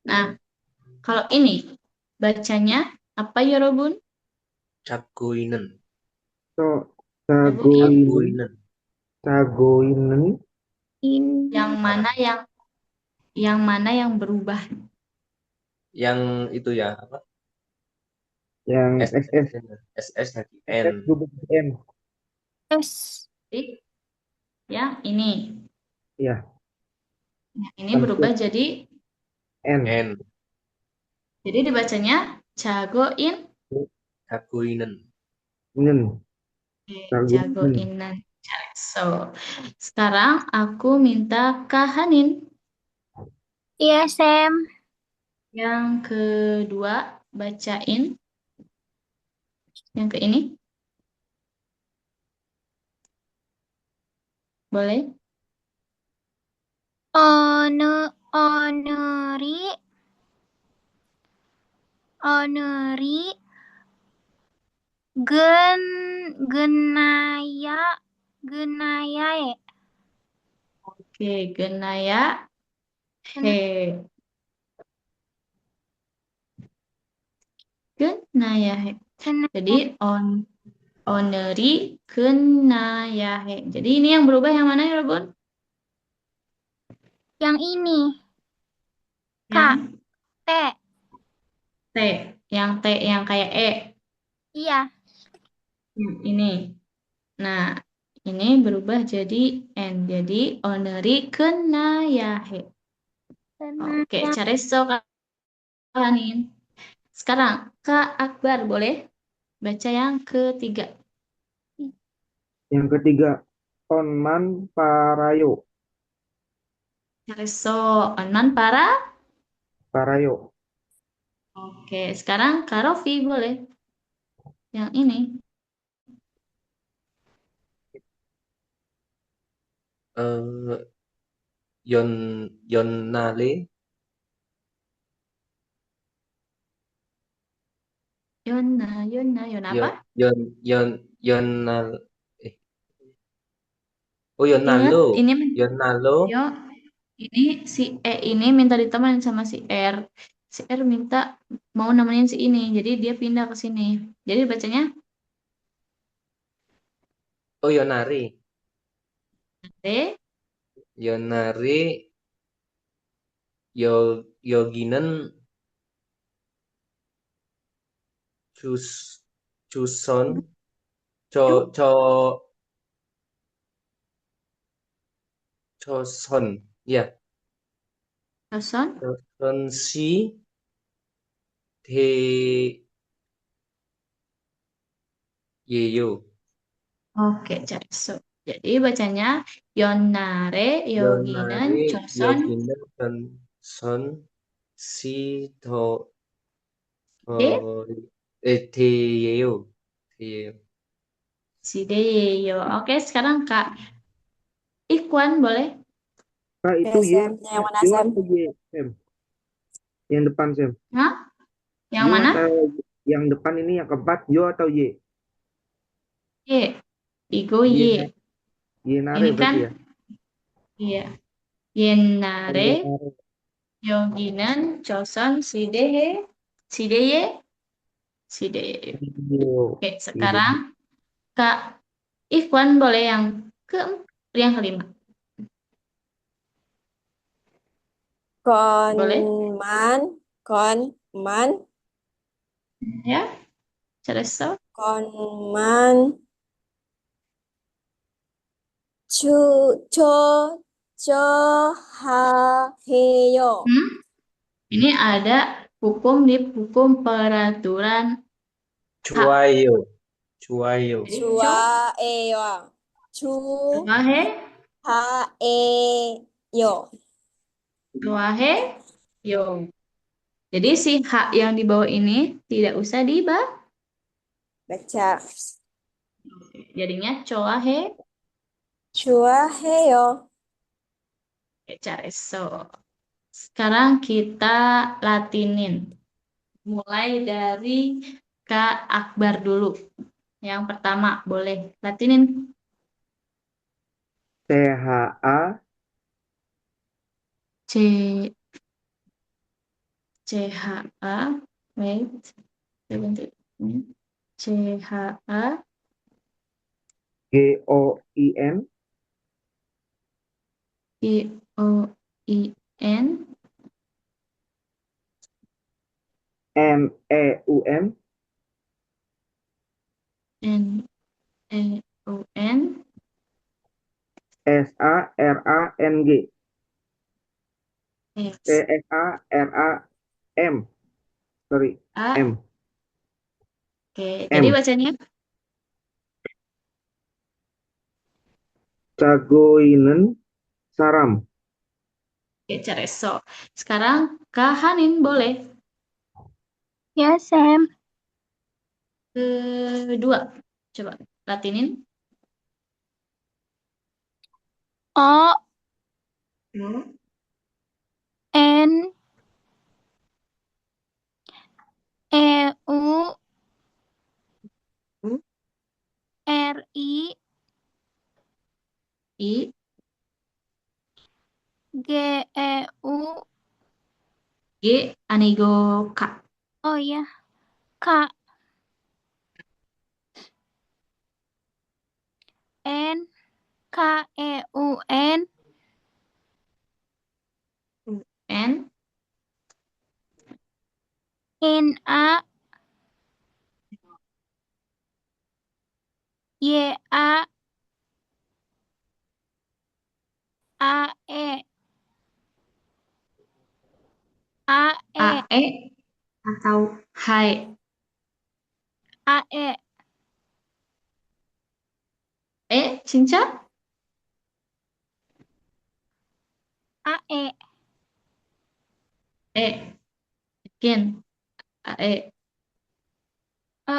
Nah, kalau ini bacanya apa ya Robun? Cagoinen. So, Cobain. Sagoinen. Cagoinen. Sagoinen. Yang Ini. mana yang berubah? Yang itu ya apa? Yang S SS. SS lagi N. SS berubah jadi M. S. Jadi, yang ini. Iya, Yang ini berubah langsung jadi N. N. dibacanya jagoin. Cagoinen. Nen. Sagoinen. Jagoinan. So, sekarang aku minta Kak Hanin. Iya, Sam. Yang kedua, bacain. Yang ke ini. Boleh? Oneri. Oneri. Gen. Genaya. Genayae. Oke, Genaya. Gena- He. Genaya. He. Jadi, Genaya. oneri Kenayahe. Jadi ini yang berubah yang mana ya, Robun? Yang ini. K. Yang T. T. Yang T yang kayak E. Iya. Ini. Nah, ini berubah jadi N. Jadi oneri Kenayahe. Oke, Genaya. cari sokanin. Sekarang, Kak Akbar boleh baca yang ketiga. Yang ketiga, Onman Parayo. Cari so onan para. Parayo. Oke, sekarang Kak Rofi boleh. Yang ini. Eh, Yonnale. Yona apa? Yon Yon Yon Yonal eh Ingat, Yonalo. ini Yonalo. Yo, ini si E ini minta ditemenin sama si R. Si R minta mau nemenin si ini, jadi dia pindah ke sini. Jadi bacanya Oh, Yonari. D, Yonari Yoginen Cus Cuson Cuk, Co Coson. Ya, Joson. Coson si De Yeyo. Oke, cari so. Jadi bacanya Yonare, Yoginen, Yonari Choson, Yoginen dan Son si D, De Yeyo. De Yeyo. si D, yo. Oke, sekarang Kak Ikwan boleh? Kak, Ya, itu Sam. Yang mana, Yo Sam? atau Y, Sam? Yang depan, Sam. Hah? Yang Yo mana? atau yang depan ini yang keempat, Yo atau Y? Y. Igo Y, Y. Yenare Ini kan, berarti ya. iya. Oh, Yenare, Yenare. Yoginen, Choson, Sidehe, Sideye, Sideye. Yo. Oke, Ide. sekarang Kak Ikhwan boleh yang kelima. Boleh? Konman, konman, Ya, selesai. konman, cu, co, co, ha, heyo. Hmm? Ini ada hukum di hukum peraturan hak. Cuayo. Cuayo. Jadi, Chua, eyo. Chu, Wahe, ha, e, yo. Wahe, yo. Jadi si hak yang di bawah ini tidak usah dibaca. Baca. Jadinya coahe, Chua, heyo. careso. Sekarang kita latinin. Mulai dari Kak Akbar dulu. Yang pertama, boleh latinin. THA C, CHA, wait, sebentar. CHA, GOIN IOIN, MEUN NEUN, SARANG S, TSARAM sorry A. M Oke, jadi M bacanya Cagoinen Saram oke, Careso. Sekarang Kak Hanin boleh. Ya, Sam. Kedua, coba latinin. O Hmm. N E U Hmm. R I I, G E U. G, Anigo K. Oh ya, K N K E U N N, N A Y A E A E AE, atau Hai. A E Cinca? A E. Yakin. AE.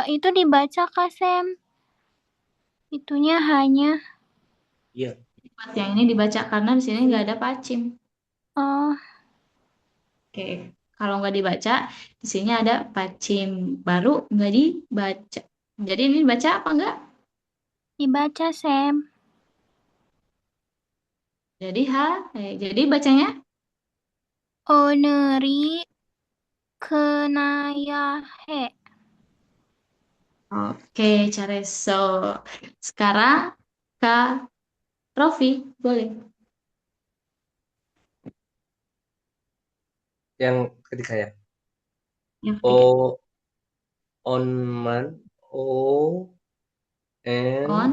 Itu dibaca Kak Sam. Itunya hanya Iya. Yang ini dibaca karena di sini nggak ada pacim. oh Oke. Kalau nggak dibaca, di sini ada pacim. Baru nggak dibaca. Jadi ini baca apa enggak? Dibaca, Sam. Jadi jadi bacanya Oneri kenayahe. oke, Careso. Sekarang Kak Rofi, boleh. Yang ketiga ya. Yang ketiga. O onman O N On,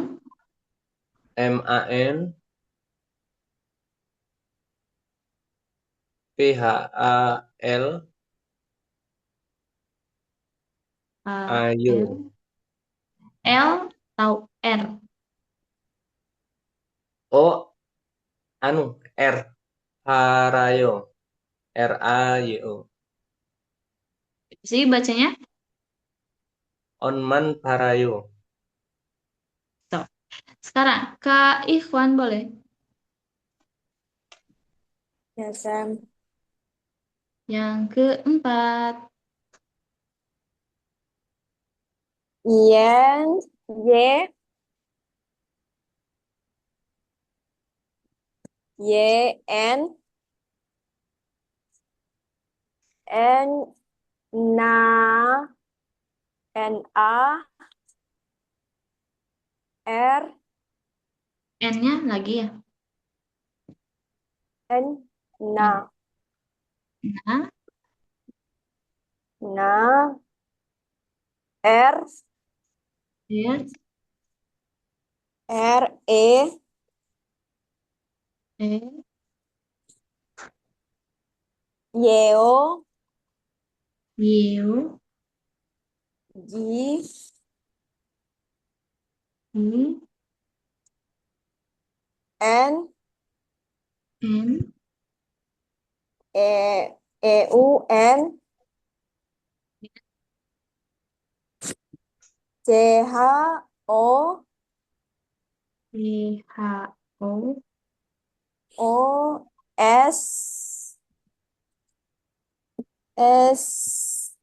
MAN PHAL L, ayo. L, atau R. Oh, anu R Harayo. RAYO. Jadi bacanya, Onman Parayo. tuh. Sekarang Kak Ikhwan, boleh. Ya, Sam. Yang keempat. Yen, ye, ye, n, na, na, r, N-nya lagi ya. n, na, N. Nah, na, r, R, r, e, E, yeo, U, gi, I, n, N, e, eu, n, ch, o, P, H, O, o, s, s,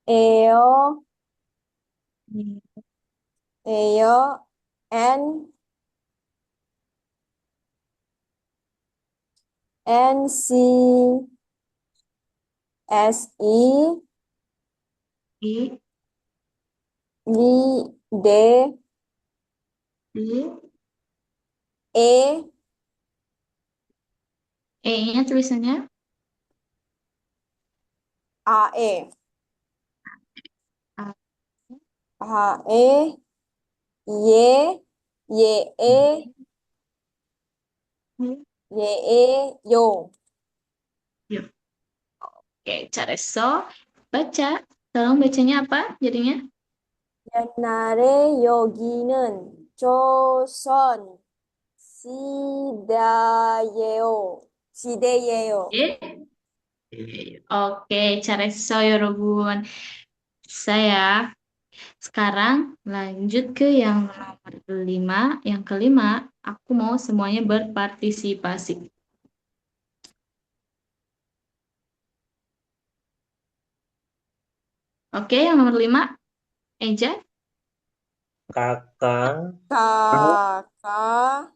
eo, N, eo, n, n, c, s, i, I, li, d, I, e, E-nya tulisannya a, e, A, a, e, y, y, e, I, y, e, yo. Yuk. Oke, Careso. Baca. Tolong bacanya apa jadinya? 옛날에 여기는 조선 시대예요. 시대예요. E. Oke, Careso Yorobun. Saya sekarang lanjut ke yang nomor 5. Yang kelima, aku mau semuanya berpartisipasi. Oke, yang nomor 5, Eja. Kakak kakak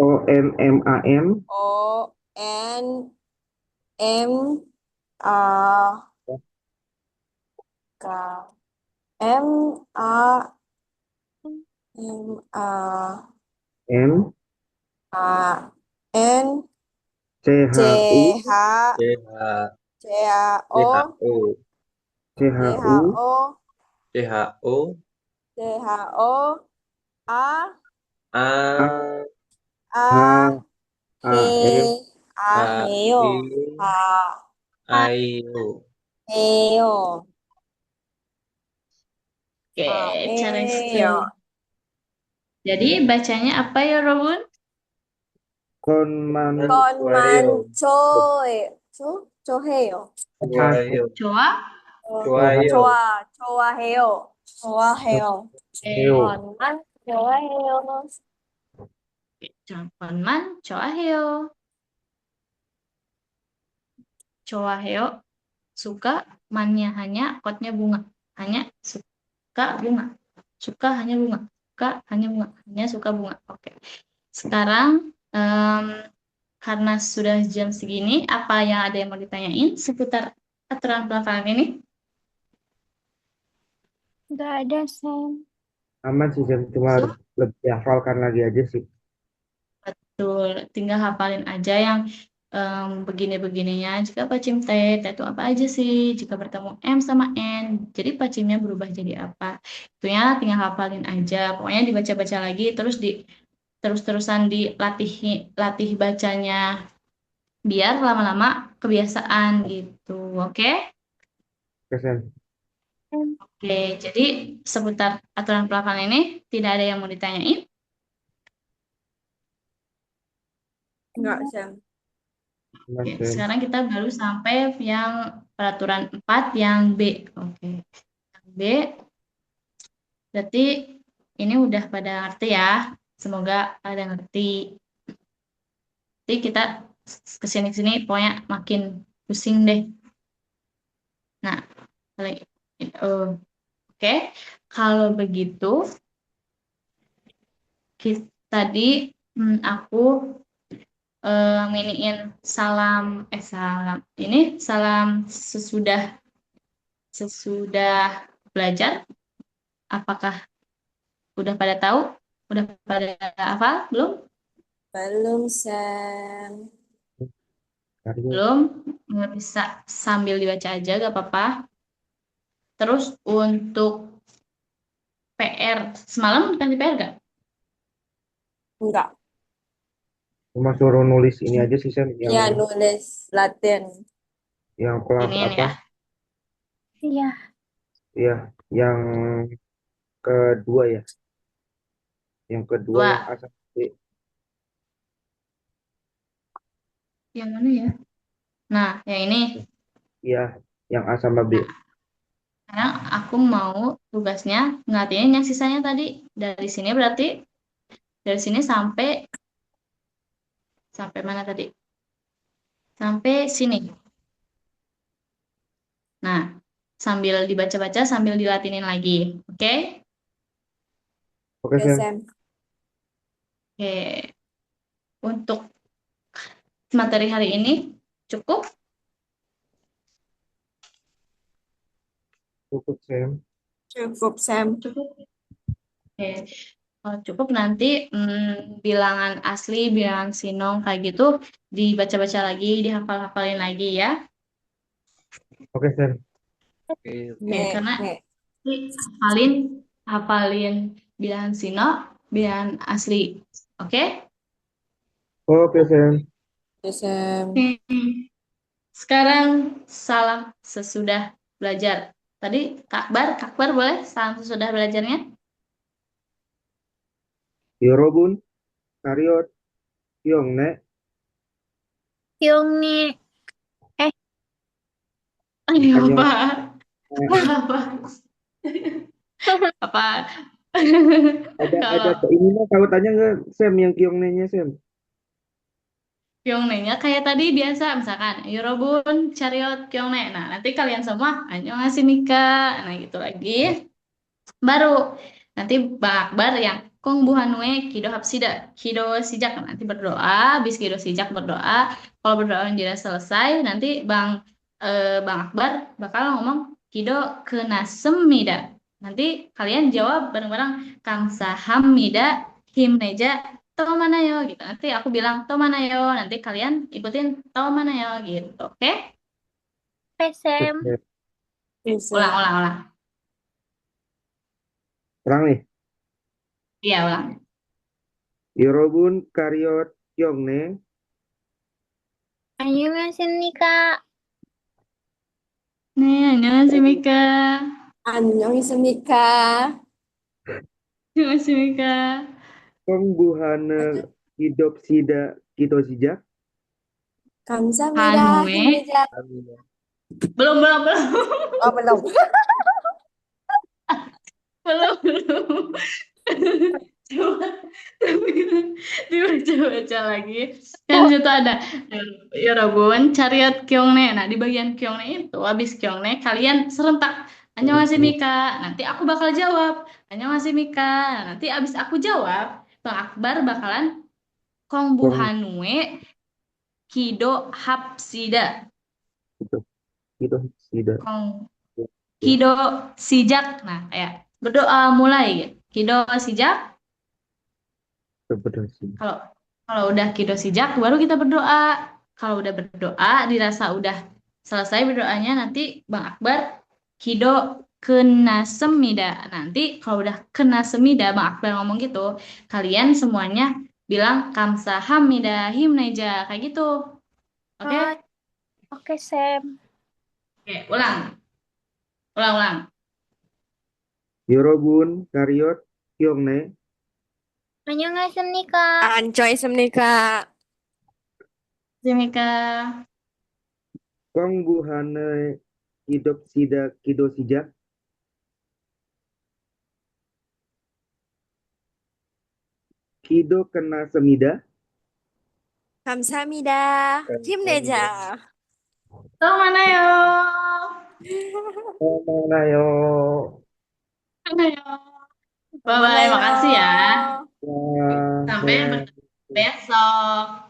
ONMAN O N M A K M A M A N A N C CHU H CH C H O WHO C H CHU O WHO C H O A A A AHAM 해 아 H 해요 I 아 Ayo. 해요 아 Oke, 해요 Careso. Jadi bacanya apa ya, Robun? Konman Wayo. 건만 좋아해요 Wayo. Coa? Wayo. 좋아해요 좋아해요 Eh, 건만 좋아해요 Janganman, coaheo. Coaheo. suka, mannya hanya, kotnya bunga. Hanya suka bunga. Suka hanya bunga. Suka hanya bunga. Hanya suka bunga. Oke. Sekarang karena sudah jam segini, apa yang ada yang mau ditanyain seputar aturan pelafalan ini? Gak ada, Sam. Aman sih, Sam. Cuma harus lebih dihafalkan lagi aja sih. Betul, tinggal hafalin aja yang begini-begininya. Jika pacim T, T itu apa aja sih? Jika bertemu M sama N, jadi pacimnya berubah jadi apa? Itunya tinggal hafalin aja. Pokoknya dibaca-baca lagi, terus terus-terusan dilatih latih bacanya, biar lama-lama kebiasaan gitu. Oke? Oke, Sam. Oke, jadi seputar aturan pelafalan ini tidak ada yang mau ditanyain. Enggak, Sam. Aman, Oke, Sam. sekarang kita baru sampai yang peraturan 4 yang B. Oke. Yang B, berarti ini udah pada ngerti ya. Semoga ada ngerti. Jadi kita kesini-sini pokoknya makin pusing deh. Nah, oke. Kalau begitu, tadi aku nginiin salam ini salam sesudah belajar. Apakah udah pada tahu? Udah pada hafal? Belum? Belum, Sam. Karyo. Belum? Nggak bisa sambil dibaca aja, gak apa-apa. Terus untuk PR, semalam dikasih PR gak? Enggak. Cuma suruh nulis ini aja sih, Sam. Ya, nulis Latin. Yang pelaf Ini apa? ya. Iya. Iya, yang kedua ya. Yang kedua yang Dua. A sampai B. Yang mana ya? Nah, yang ini. Iya, yang A sama B. Nah, sekarang aku mau tugasnya ngertiin yang sisanya tadi. Dari sini berarti, dari sini sampai mana tadi? Sampai sini. Nah, sambil dibaca-baca, sambil dilatinin lagi. Oke? Oke, Oke, Sam. Sam. Oke. Untuk materi hari ini cukup? Cukup, Sam. Cukup, Sam. Cukup. Oke. Kalau cukup nanti bilangan asli, bilangan sinong kayak gitu dibaca-baca lagi, dihafal-hafalin lagi ya. Oke, Sam. Oke, Oke, Nek, karena nek. hafalin hafalin bilangan sinong, bilangan asli. Oke? Oke, Sam. Oke, Sam. Oke. Sekarang salam sesudah belajar. Tadi Kak Akbar boleh salam sesudah belajarnya? Yorobun, Karyot, Yongne, Yung nih. Ayo, Annyeong. Pak. Apa? Apa? Ada Kalau ini mah tahu tanya nggak, Sam, yang Kyongne-nya, Sam? Kyongne-nya kayak tadi biasa, misalkan Yorobun, Chariot, Kyongne. Nah, nanti kalian semua annyeonghaseyo Mika. Nah, gitu lagi. Baru nanti Bang Akbar yang Kong Buhanwe Kido Hapsida, Kido Sijak. Nanti berdoa, habis Kido Sijak berdoa. Kalau berdoa sudah selesai, nanti Bang Akbar bakal ngomong Kido Kenasemida. Nanti kalian jawab bareng-bareng Kang Sahamida, Himneja, Tau mana yo gitu. Nanti aku bilang Tau mana yo, nanti kalian ikutin Tau mana yo gitu. Oke? Oke, Sam. Oke. Oke, Ulang, Sam. ulang, ulang. Perang nih. Iya, ulang. Yorobun, Karyot, Kyongne, Annyeonghaseyo nih, Kak. Nih, annyeonghaseyo Mika. Annyeonghaseyo. Annyeonghaseyo Mika. Kong Buhane, Hidop Sida, Kido Sijak. Kamsahamnida. Hanwe. Himneja. Belum, belum, belum. Oh, belum. Belum, belum. Coba dibaca-baca lagi. Kan di situ ada Yorobun, Chariot, Kyongne. Nah, di bagian Kyongne itu, habis Kyongne, kalian serentak. Annyeonghaseyo Mika. Nanti aku bakal jawab. Annyeonghaseyo Mika. Nah, nanti abis aku jawab, Bang Akbar bakalan Kongbu Kong Hanue Kido Hapsida. itu itu tidak Kong ya. Kido Sijak. Nah, kayak berdoa mulai gitu. Kido Sijak. Kepedesan. Kalau kalau udah kido sijak baru kita berdoa. Kalau udah berdoa dirasa udah selesai berdoanya nanti Bang Akbar kido kena semida. Nanti kalau udah kena semida Bang Akbar ngomong gitu, kalian semuanya bilang kamsahamnida himneja kayak gitu. Oke? Oh, oke, Sam. Oke, ulang. Ulang, ulang. Yorobun, Chariot, Kyongne, 안녕하세요, Nika. Ancoy semnika. Jimika. Kongbuhane, Kidok Sida, Kido Sijak, Kido Kena Semida, Kamsahamnida. Himneja. Tong mana yo? Mana yo? Mana yo? Mana Bye-bye, yo? makasih ya. Ya, Sampai ya. besok.